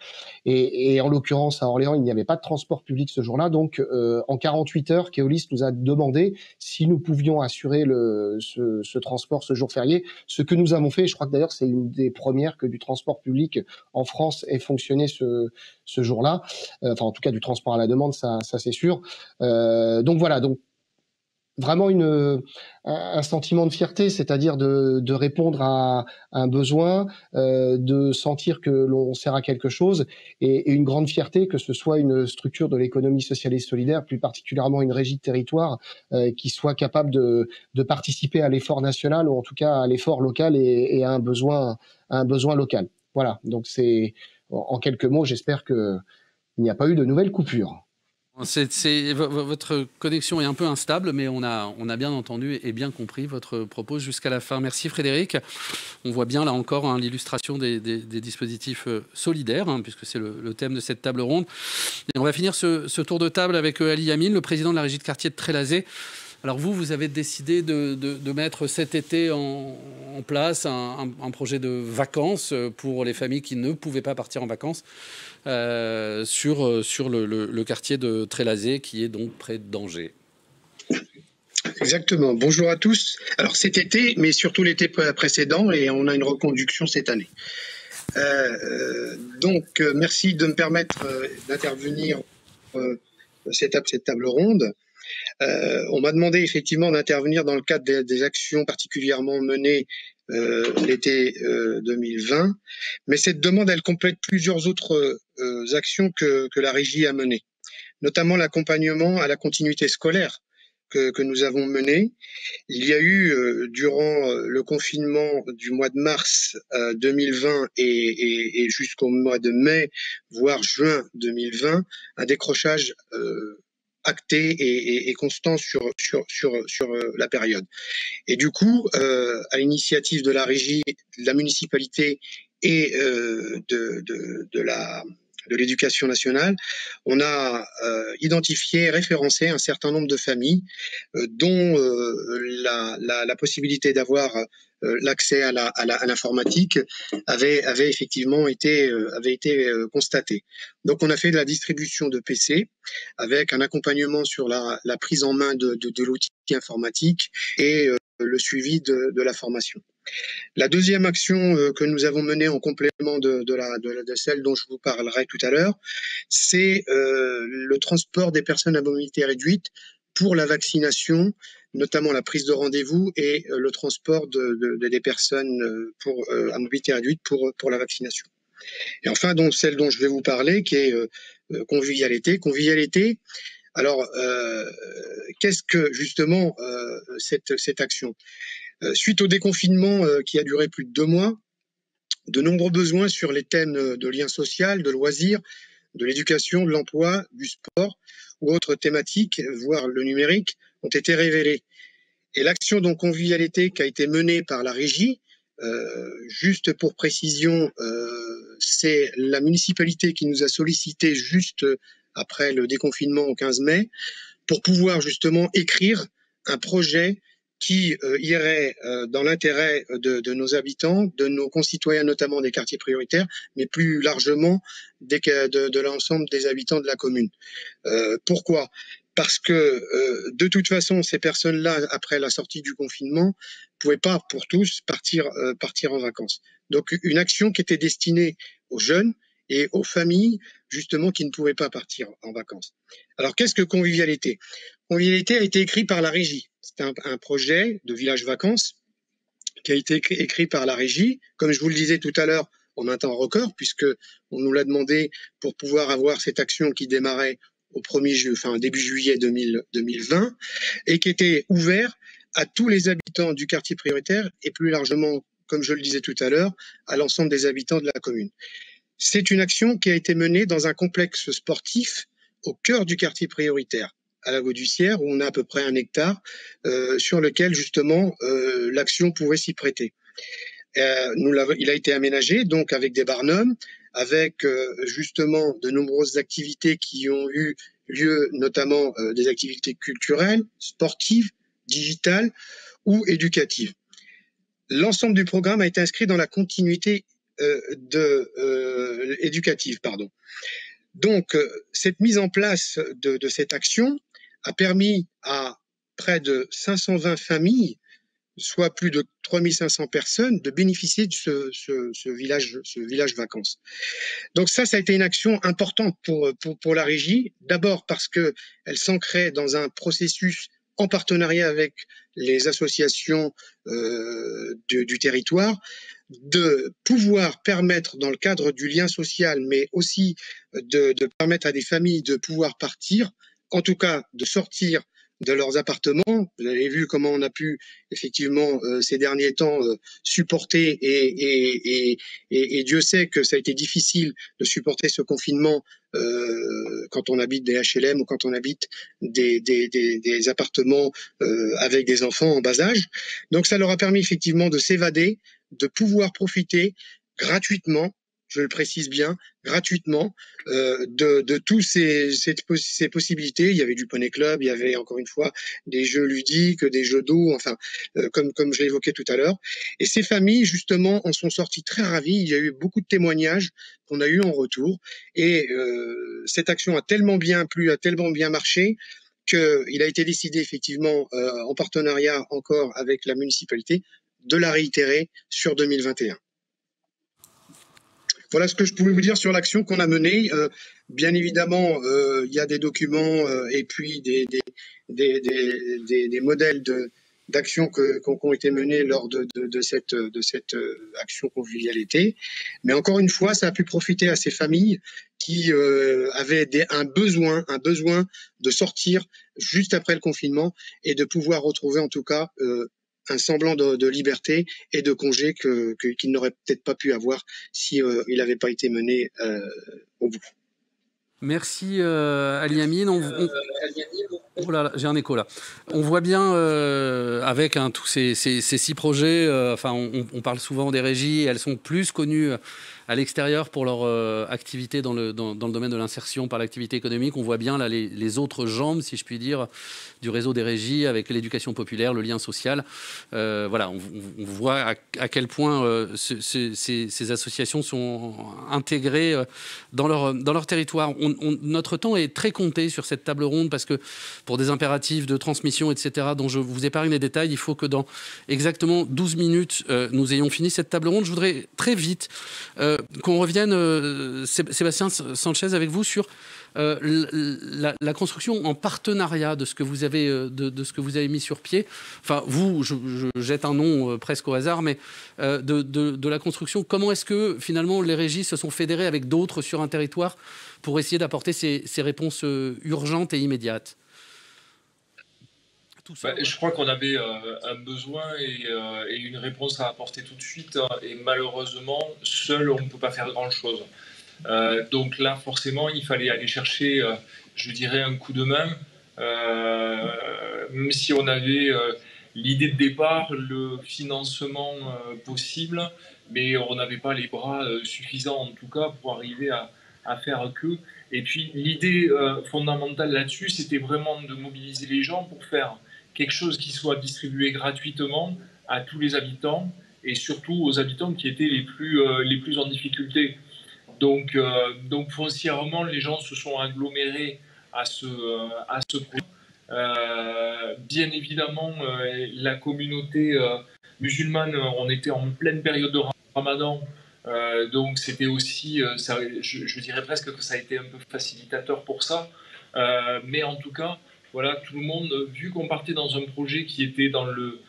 Et en l'occurrence, à Orléans, il n'y avait pas de transport public ce jour-là. Donc, en 48 heures, Keolis nous a demandé si nous pouvions assurer ce transport ce jour férié, ce que nous avons fait. Je crois que d'ailleurs, c'est une des premières que du transport public en France ait fonctionné ce jour-là. Enfin, en tout cas, du transport à la demande, ça c'est sûr. Donc voilà, donc vraiment un sentiment de fierté, c'est-à-dire de répondre à un besoin, de sentir que l'on sert à quelque chose, et une grande fierté que ce soit une structure de l'économie sociale et solidaire, plus particulièrement une régie de territoire, qui soit capable de participer à l'effort national, ou en tout cas à l'effort local et à un besoin local. Voilà, donc c'est en quelques mots, j'espère qu'il n'y a pas eu de nouvelles coupures. Votre connexion est un peu instable, mais on a bien entendu et bien compris votre propos jusqu'à la fin. Merci Frédéric. On voit bien là encore l'illustration des dispositifs solidaires, puisque c'est le thème de cette table ronde. Et on va finir ce tour de table avec Ali Yamin, le président de la régie de quartier de Trélazé. Alors vous avez décidé de mettre cet été en place un projet de vacances pour les familles qui ne pouvaient pas partir en vacances sur le quartier de Trélazé, qui est donc près d'Angers. Exactement. Bonjour à tous. Alors cet été, mais surtout l'été précédent, et on a une reconduction cette année. Donc merci de me permettre d'intervenir cette table ronde. On m'a demandé effectivement d'intervenir dans le cadre des actions particulièrement menées l'été 2020, mais cette demande, elle complète plusieurs autres actions que la régie a menées, notamment l'accompagnement à la continuité scolaire que nous avons mené. Il y a eu, durant le confinement du mois de mars 2020 et jusqu'au mois de mai, voire juin 2020, un décrochage acté et constant sur la période. Et du coup, à l'initiative de la régie, de la municipalité et de l'éducation nationale, on a identifié et référencé un certain nombre de familles dont la possibilité d'avoir l'accès à l'informatique avait effectivement été constatée. Donc on a fait de la distribution de PC avec un accompagnement sur la prise en main de l'outil informatique et le suivi de la formation. La deuxième action que nous avons menée en complément de celle dont je vous parlerai tout à l'heure, c'est le transport des personnes à mobilité réduite pour la vaccination, notamment la prise de rendez-vous et le transport des personnes à mobilité réduite pour la vaccination. Et enfin, donc, celle dont je vais vous parler, qui est convivialité. Convivialité, alors, qu'est-ce que justement cette action ? Suite au déconfinement qui a duré plus de 2 mois, de nombreux besoins sur les thèmes de lien social, de loisirs, de l'éducation, de l'emploi, du sport ou autres thématiques, voire le numérique, ont été révélés. Et l'action donc convivialité qui a été menée par la régie, juste pour précision, c'est la municipalité qui nous a sollicité juste après le déconfinement au 15 mai pour pouvoir justement écrire un projet qui irait dans l'intérêt de nos habitants, de nos concitoyens, notamment des quartiers prioritaires, mais plus largement de l'ensemble des habitants de la commune. Pourquoi ? Parce que de toute façon, ces personnes-là, après la sortie du confinement, pouvaient pas pour tous partir en vacances. Donc une action qui était destinée aux jeunes et aux familles, justement, qui ne pouvaient pas partir en vacances. Alors qu'est-ce que convivialité ? Convivialité a été écrit par la régie. C'est un projet de village vacances qui a été écrit par la régie. Comme je vous le disais tout à l'heure, en un temps record, puisque on nous l'a demandé pour pouvoir avoir cette action qui démarrait au début juillet 2020 et qui était ouvert à tous les habitants du quartier prioritaire et plus largement, comme je le disais tout à l'heure, à l'ensemble des habitants de la commune. C'est une action qui a été menée dans un complexe sportif au cœur du quartier prioritaire, à la Gaudussière, où on a à peu près 1 hectare, sur lequel justement l'action pouvait s'y prêter. Il a été aménagé donc avec des barnums, avec justement de nombreuses activités qui ont eu lieu, notamment des activités culturelles, sportives, digitales ou éducatives. L'ensemble du programme a été inscrit dans la continuité éducative. Donc, cette mise en place de cette action a permis à près de 520 familles, soit plus de 3500 personnes, de bénéficier de ce village vacances. Donc ça a été une action importante pour la régie, d'abord parce qu'elle s'ancrait dans un processus en partenariat avec les associations du territoire, de pouvoir permettre dans le cadre du lien social, mais aussi de permettre à des familles de pouvoir partir, en tout cas de sortir de leurs appartements. Vous avez vu comment on a pu effectivement ces derniers temps supporter et Dieu sait que ça a été difficile de supporter ce confinement quand on habite des HLM ou quand on habite des appartements avec des enfants en bas âge. Donc ça leur a permis effectivement de s'évader, de pouvoir profiter gratuitement je le précise bien, gratuitement, de tous ces possibilités. Il y avait du poney club, il y avait encore une fois des jeux ludiques, des jeux d'eau, enfin, comme je l'évoquais tout à l'heure. Et ces familles, justement, en sont sorties très ravies. Il y a eu beaucoup de témoignages qu'on a eu en retour. Et cette action a tellement bien plu, a tellement bien marché, qu'il a été décidé effectivement, en partenariat encore avec la municipalité, de la réitérer sur 2021. Voilà ce que je pouvais vous dire sur l'action qu'on a menée. Bien évidemment, il y a des documents et puis des modèles d'actions qui ont été menées lors de cette action convivialité. Mais encore une fois, ça a pu profiter à ces familles qui avaient un besoin de sortir juste après le confinement et de pouvoir retrouver en tout cas un semblant de liberté et de congé qu'il n'aurait peut-être pas pu avoir si il n'avait pas été mené au bout. Merci Ali Amine. Oh là là, j'ai un écho là. On voit bien avec tous ces 6 projets, on parle souvent des régies, elles sont plus connues à l'extérieur pour leur activité dans le domaine de l'insertion par l'activité économique. On voit bien là les autres jambes, si je puis dire, du réseau des régies avec l'éducation populaire, le lien social. Voilà, on voit à quel point ces associations sont intégrées dans leur territoire. Notre temps est très compté sur cette table ronde parce que pour des impératifs de transmission, etc., dont je vous épargne les détails, il faut que dans exactement 12 minutes, nous ayons fini cette table ronde. Je voudrais très vite qu'on revienne, Sébastien Sanchez, avec vous sur la construction en partenariat de ce que vous avez mis sur pied. Enfin, je jette un nom presque au hasard, mais de la construction. Comment est-ce que finalement les régies se sont fédérées avec d'autres sur un territoire pour essayer d'apporter ces réponses urgentes et immédiates? Je crois qu'on avait un besoin et une réponse à apporter tout de suite. Et malheureusement, seul, on ne peut pas faire grand-chose. Donc là, forcément, il fallait aller chercher, je dirais, un coup de main. Même si on avait l'idée de départ, le financement possible, mais on n'avait pas les bras suffisants, en tout cas, pour arriver à faire que. Et puis, l'idée fondamentale là-dessus, c'était vraiment de mobiliser les gens pour faire quelque chose qui soit distribué gratuitement à tous les habitants et surtout aux habitants qui étaient les plus en difficulté. Donc foncièrement, les gens se sont agglomérés à ce projet. Bien évidemment, la communauté musulmane, on était en pleine période de Ramadan, donc c'était aussi, je dirais presque que ça a été un peu facilitateur pour ça. Mais en tout cas, voilà, tout le monde, vu qu'on partait dans un projet qui était dans le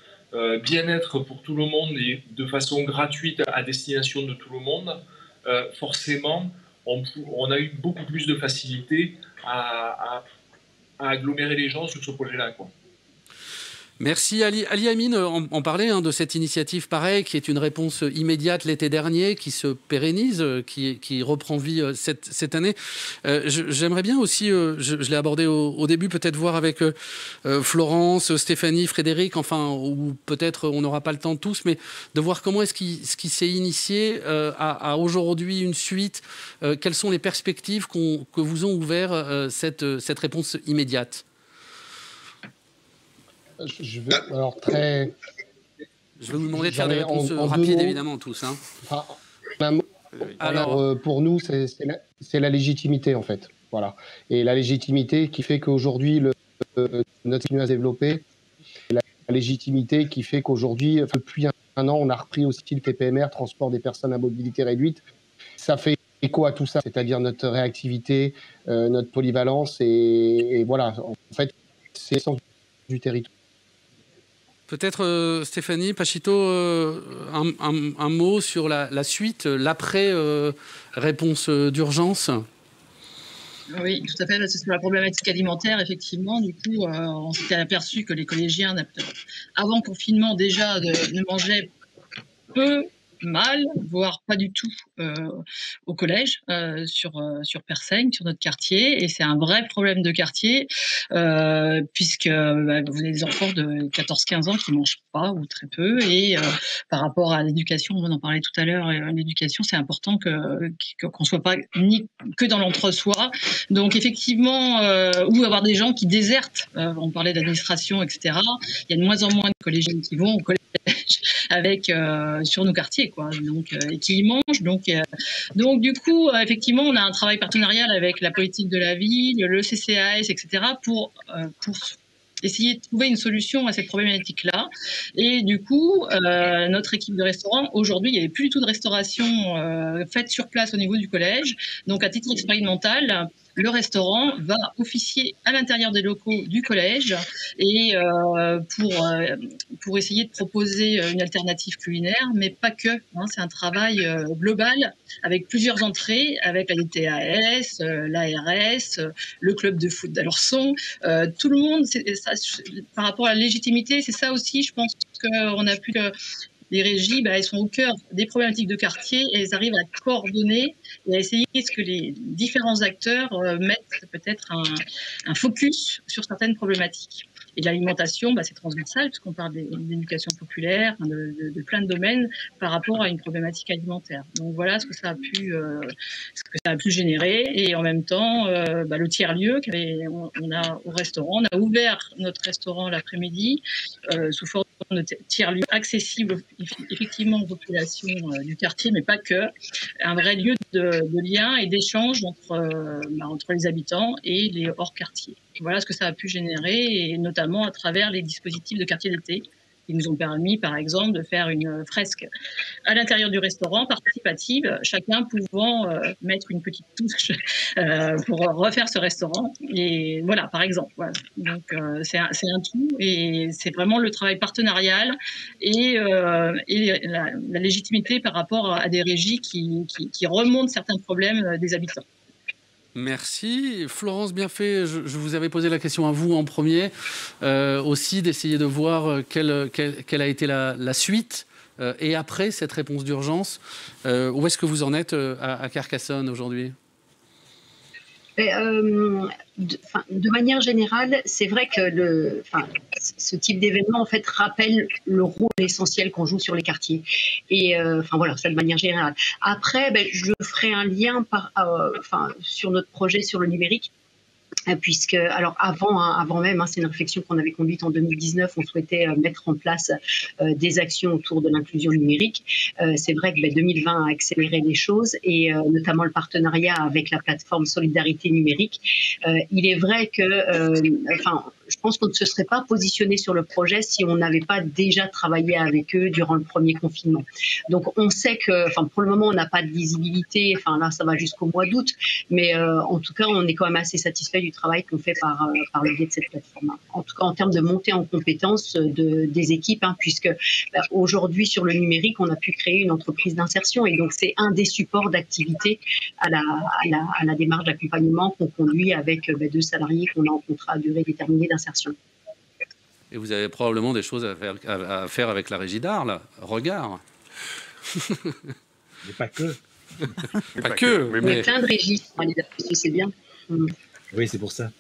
bien-être pour tout le monde et de façon gratuite à destination de tout le monde, forcément, on a eu beaucoup plus de facilité à agglomérer les gens sur ce projet-là, quoi. Merci Ali Amine, en parlait de cette initiative pareille qui est une réponse immédiate l'été dernier, qui se pérennise, qui reprend vie cette année. J'aimerais bien aussi, je l'ai abordé au début, peut-être voir avec Florence, Stéphanie, Frédéric, enfin, ou peut-être on n'aura pas le temps tous, mais de voir comment est-ce qu'il s'est initié à aujourd'hui une suite. Quelles sont les perspectives que vous ont ouvert cette réponse immédiate? Je vais vous demander de faire des réponses rapides, évidemment, tous. Alors, pour nous, c'est la légitimité, en fait. Voilà. Et la légitimité qui fait qu'aujourd'hui, notre continue à se développer. La légitimité qui fait qu'aujourd'hui, depuis un an, on a repris aussi le TPMR, transport des personnes à mobilité réduite. Ça fait écho à tout ça, c'est-à-dire notre réactivité, notre polyvalence. Et voilà, en fait, c'est l'essence du territoire. Peut-être Stéphanie, Pachito, un mot sur la suite, l'après-réponse d'urgence. Oui, tout à fait. C'est sur la problématique alimentaire, effectivement. Du coup, on s'était aperçu que les collégiens, avant confinement déjà, ne mangeaient peu mal, voire pas du tout au collège, sur Persaigne, sur notre quartier. Et c'est un vrai problème de quartier, puisque vous avez des enfants de 14-15 ans qui mangent pas ou très peu. Et par rapport à l'éducation, on en parlait tout à l'heure, l'éducation, c'est important qu'on soit pas ni que dans l'entre-soi. Donc effectivement, ou avoir des gens qui désertent. On parlait d'administration, etc. Il y a de moins en moins de collégiens qui vont au collège avec sur nos quartiers, quoi. Donc et qui y mangent. Donc du coup, effectivement, on a un travail partenarial avec la politique de la ville, le CCAS, etc. pour essayer de trouver une solution à cette problématique-là. Et du coup, notre équipe de restaurant, aujourd'hui, il n'y avait plus du tout de restauration faite sur place au niveau du collège. Donc, à titre expérimental, le restaurant va officier à l'intérieur des locaux du collège et pour essayer de proposer une alternative culinaire, mais pas que. Hein, c'est un travail global avec plusieurs entrées, avec la DTAS, l'ARS, le club de foot d'Alençon, tout le monde. Par rapport à la légitimité, c'est ça aussi, je pense qu'on a pu... Les régies, elles sont au cœur des problématiques de quartier et elles arrivent à coordonner et à essayer que les différents acteurs mettent peut-être un focus sur certaines problématiques. Et de l'alimentation, c'est transversal puisqu'on parle d'éducation populaire, de plein de domaines par rapport à une problématique alimentaire. Donc voilà ce que ça a pu générer. Et en même temps, le tiers-lieu on a au restaurant, on a ouvert notre restaurant l'après-midi sous forme de tiers-lieu accessible effectivement aux populations du quartier, mais pas que. Un vrai lieu de lien et d'échange entre les habitants et les hors-quartiers. Voilà ce que ça a pu générer, et notamment à travers les dispositifs de quartier d'été qui nous ont permis, par exemple, de faire une fresque à l'intérieur du restaurant, participative, chacun pouvant mettre une petite touche pour refaire ce restaurant. Et voilà, par exemple. Voilà. Donc, c'est un tout, et c'est vraiment le travail partenarial et la légitimité par rapport à des régies qui remontent certains problèmes des habitants. Merci. Florence Bienfait, je vous avais posé la question à vous en premier, aussi d'essayer de voir quelle a été la suite et après cette réponse d'urgence. Où est-ce que vous en êtes à Carcassonne aujourd'hui ? De manière générale, c'est vrai que ce type d'événement en fait rappelle le rôle essentiel qu'on joue sur les quartiers. Et voilà, ça de manière générale. Après, je ferai un lien sur notre projet sur le numérique. Puisque, alors avant même, c'est une réflexion qu'on avait conduite en 2019, on souhaitait mettre en place des actions autour de l'inclusion numérique. C'est vrai que 2020 a accéléré les choses, et notamment le partenariat avec la plateforme Solidarité Numérique. Il est vrai que, je pense qu'on ne se serait pas positionné sur le projet si on n'avait pas déjà travaillé avec eux durant le premier confinement. Donc on sait que, pour le moment, on n'a pas de visibilité, là ça va jusqu'au mois d'août, mais en tout cas on est quand même assez satisfait du travail qu'on fait par le biais de cette plateforme. En tout cas en termes de montée en compétences des équipes, puisque aujourd'hui sur le numérique on a pu créer une entreprise d'insertion, et donc c'est un des supports d'activité à la démarche d'accompagnement qu'on conduit avec 2 salariés qu'on a en contrat à durée déterminée d'insertion. Et vous avez probablement des choses à faire avec la régie d'art, là. Regard. Mais pas que. Pas que. Mais... Il y a plein de régies, c'est bien. Oui, c'est pour ça.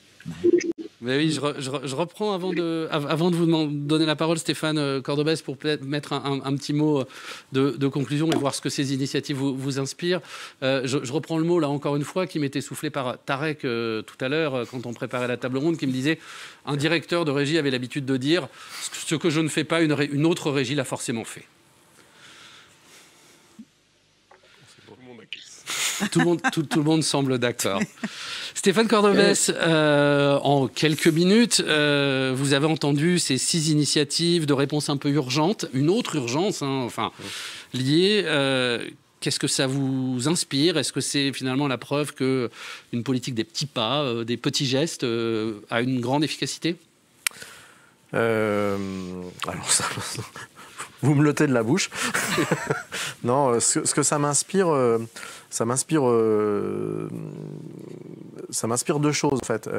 Mais oui, je reprends avant de vous donner la parole, Stéphane Cordobès, pour peut-être mettre un petit mot de conclusion et voir ce que ces initiatives vous inspirent. Je reprends le mot, là, encore une fois, qui m'était soufflé par Tarek tout à l'heure, quand on préparait la table ronde, qui me disait « Un directeur de régie avait l'habitude de dire « Ce que je ne fais pas, une autre régie l'a forcément fait ». Tout le monde semble d'accord. Stéphane Cordobès, en quelques minutes, vous avez entendu ces 6 initiatives de réponse un peu urgentes, une autre urgence, liée. Qu'est-ce que ça vous inspire ? Est-ce que c'est finalement la preuve qu'une politique des petits pas, des petits gestes, a une grande efficacité ? Alors ça... Vous me l'ôtez de la bouche. Non, ce que ça m'inspire, ça m'inspire 2 choses en fait.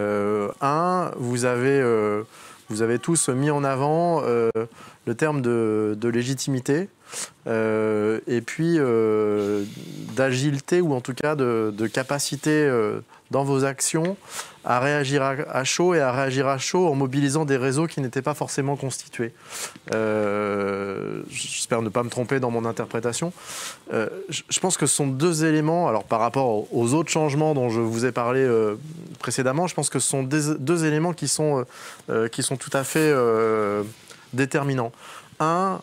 Vous avez tous mis en avant le terme de légitimité. et puis d'agilité ou en tout cas de capacité dans vos actions à réagir à chaud et à réagir à chaud en mobilisant des réseaux qui n'étaient pas forcément constitués. J'espère ne pas me tromper dans mon interprétation. Je pense que ce sont deux éléments, alors par rapport aux autres changements dont je vous ai parlé précédemment, je pense que ce sont deux éléments qui sont tout à fait déterminants. Un,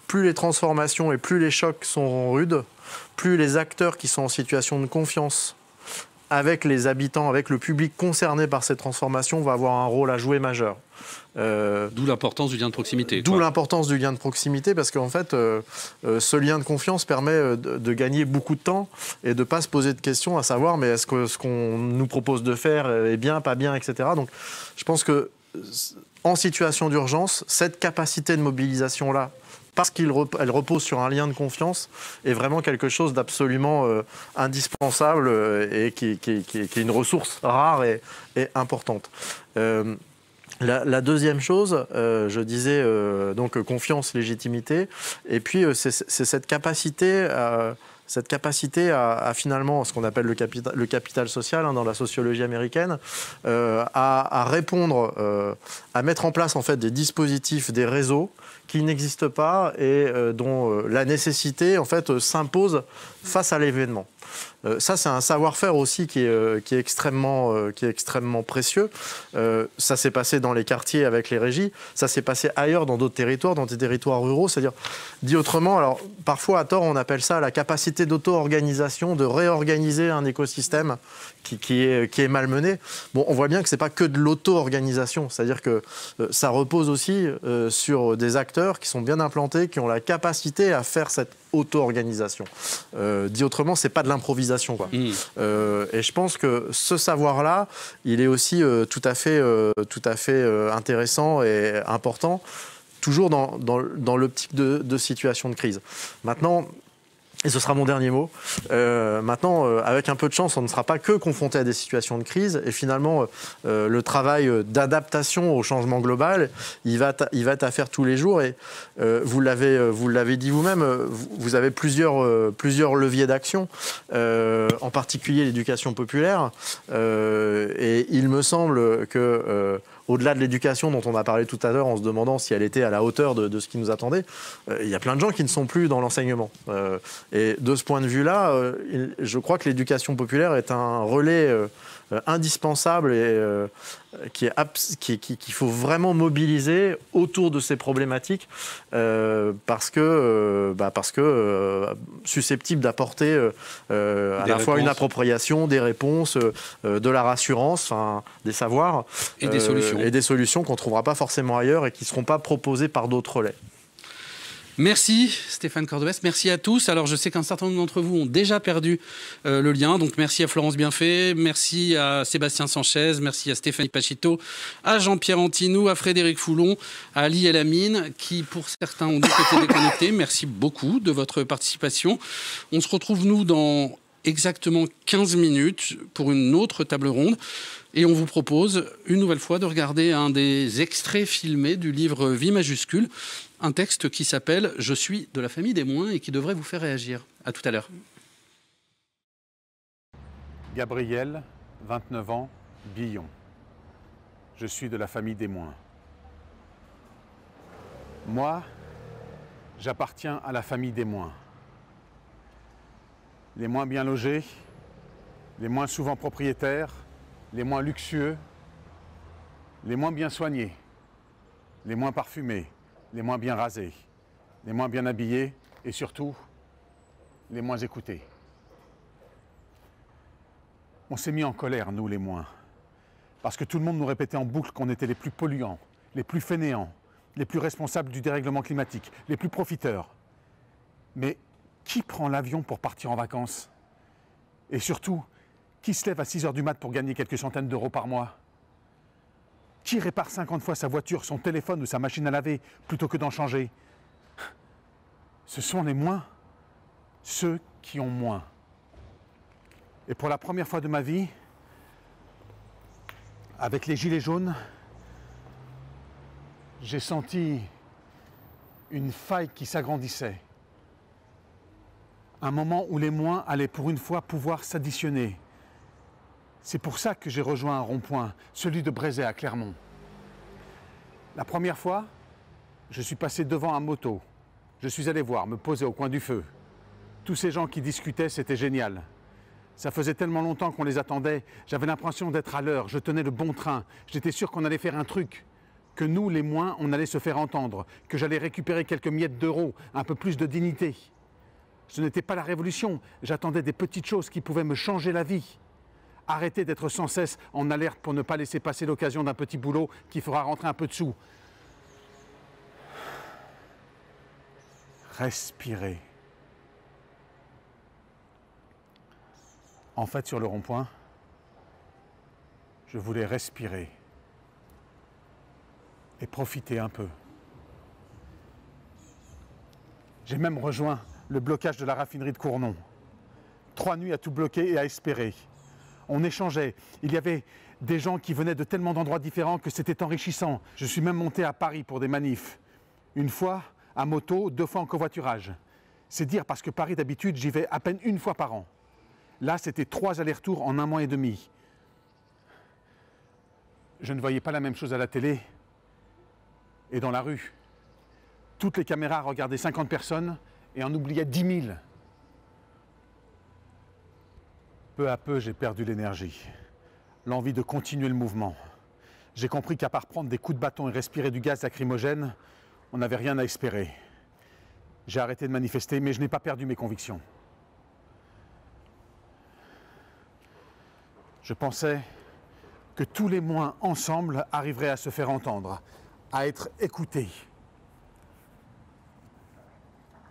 plus les transformations et plus les chocs sont rudes, plus les acteurs qui sont en situation de confiance avec les habitants, avec le public concerné par ces transformations, vont avoir un rôle à jouer majeur. D'où l'importance du lien de proximité. D'où l'importance du lien de proximité, parce qu'en fait, ce lien de confiance permet de gagner beaucoup de temps et de ne pas se poser de questions à savoir mais est-ce que ce qu'on nous propose de faire est bien, pas bien, etc. Donc je pense que en situation d'urgence, cette capacité de mobilisation-là, parce qu'elle repose sur un lien de confiance, est vraiment quelque chose d'absolument indispensable et qui est une ressource rare et importante. La deuxième chose, je disais donc confiance, légitimité, et puis c'est cette capacité à finalement ce qu'on appelle le capital social dans la sociologie américaine, à répondre, à mettre en place en fait des dispositifs, des réseaux qui n'existent pas et dont la nécessité en fait s'impose face à l'événement. Ça, c'est un savoir-faire aussi qui est extrêmement précieux. Ça s'est passé dans les quartiers avec les régies, ça s'est passé ailleurs dans d'autres territoires, dans des territoires ruraux. C'est-à-dire, dit autrement, alors parfois à tort, on appelle ça la capacité d'auto-organisation, de réorganiser un écosystème qui est malmené. Bon, on voit bien que c'est pas que de l'auto-organisation, c'est-à-dire que ça repose aussi sur des acteurs qui sont bien implantés, qui ont la capacité à faire cette auto-organisation. Dit autrement, c'est pas de l'improvisation, quoi. Et je pense que ce savoir-là, il est aussi tout à fait intéressant et important, toujours dans l'optique de situation de crise. Maintenant, et ce sera mon dernier mot. Maintenant, avec un peu de chance, on ne sera pas que confronté à des situations de crise. Et finalement, le travail d'adaptation au changement global, il va être à faire tous les jours. Et vous l'avez dit vous-même, vous avez plusieurs leviers d'action, en particulier l'éducation populaire. Et il me semble que au-delà de l'éducation dont on a parlé tout à l'heure en se demandant si elle était à la hauteur de ce qui nous attendait, il y a plein de gens qui ne sont plus dans l'enseignement. Et de ce point de vue-là, je crois que l'éducation populaire est un relais indispensable et qu'il faut vraiment mobiliser autour de ces problématiques parce que susceptible d'apporter à la fois une appropriation, des réponses, de la rassurance, des savoirs et des solutions qu'on ne trouvera pas forcément ailleurs et qui ne seront pas proposées par d'autres relais. Merci Stéphane Cordovès, merci à tous. Alors je sais qu'un certain nombre d'entre vous ont déjà perdu le lien, donc merci à Florence Bienfait, merci à Sébastien Sanchez, merci à Stéphanie Pachito, à Jean-Pierre Antinou, à Frédéric Foulon, à Ali Elamine, qui pour certains ont été déconnectés. Merci beaucoup de votre participation. On se retrouve nous dans exactement 15 minutes pour une autre table ronde. Et on vous propose une nouvelle fois de regarder un des extraits filmés du livre Vie majuscule, un texte qui s'appelle « Je suis de la famille des moins » et qui devrait vous faire réagir. À tout à l'heure. Gabriel, 29 ans, Billon. Je suis de la famille des moins. Moi, j'appartiens à la famille des moins. Les moins bien logés, les moins souvent propriétaires, les moins luxueux, les moins bien soignés, les moins parfumés, les moins bien rasés, les moins bien habillés et surtout, les moins écoutés. On s'est mis en colère, nous les moins, parce que tout le monde nous répétait en boucle qu'on était les plus polluants, les plus fainéants, les plus responsables du dérèglement climatique, les plus profiteurs. Mais qui prend l'avion pour partir en vacances? Et surtout, qui se lève à 6 h du mat pour gagner quelques centaines d'euros par mois? Qui répare 50 fois sa voiture, son téléphone ou sa machine à laver plutôt que d'en changer? Ce sont les moins, ceux qui ont moins. Et pour la première fois de ma vie, avec les gilets jaunes, j'ai senti une faille qui s'agrandissait Un moment où les moins allaient pour une fois pouvoir s'additionner. C'est pour ça que j'ai rejoint un rond-point, celui de Brézet à Clermont. La première fois, je suis passé devant un moto. Je suis allé voir, me poser au coin du feu. Tous ces gens qui discutaient, c'était génial. Ça faisait tellement longtemps qu'on les attendait, j'avais l'impression d'être à l'heure, je tenais le bon train, j'étais sûr qu'on allait faire un truc, que nous, les moins, on allait se faire entendre, que j'allais récupérer quelques miettes d'euros, un peu plus de dignité. Ce n'était pas la révolution, j'attendais des petites choses qui pouvaient me changer la vie. Arrêter d'être sans cesse en alerte pour ne pas laisser passer l'occasion d'un petit boulot qui fera rentrer un peu de sous. Respirer. En fait, sur le rond-point, je voulais respirer et profiter un peu. J'ai même rejoint le blocage de la raffinerie de Cournon. 3 nuits à tout bloquer et à espérer. On échangeait. Il y avait des gens qui venaient de tellement d'endroits différents que c'était enrichissant. Je suis même monté à Paris pour des manifs. Une fois à moto, 2 fois en covoiturage. C'est dire parce que Paris, d'habitude, j'y vais à peine 1 fois par an. Là, c'était 3 allers-retours en 1 mois et demi. Je ne voyais pas la même chose à la télé et dans la rue. Toutes les caméras regardaient 50 personnes et en oubliaient 10 000. Peu à peu, j'ai perdu l'énergie, l'envie de continuer le mouvement. J'ai compris qu'à part prendre des coups de bâton et respirer du gaz lacrymogène, on n'avait rien à espérer. J'ai arrêté de manifester, mais je n'ai pas perdu mes convictions. Je pensais que tous les moins ensemble arriveraient à se faire entendre, à être écoutés.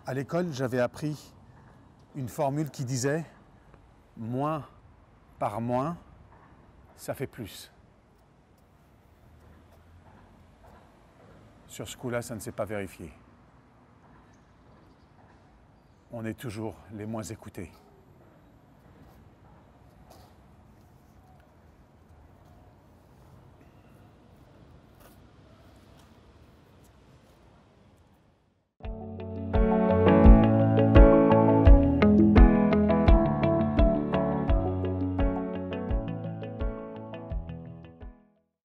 À l'école, j'avais appris une formule qui disait « moins par moins, ça fait plus ». Sur ce coup-là, ça ne s'est pas vérifié. On est toujours les moins écoutés.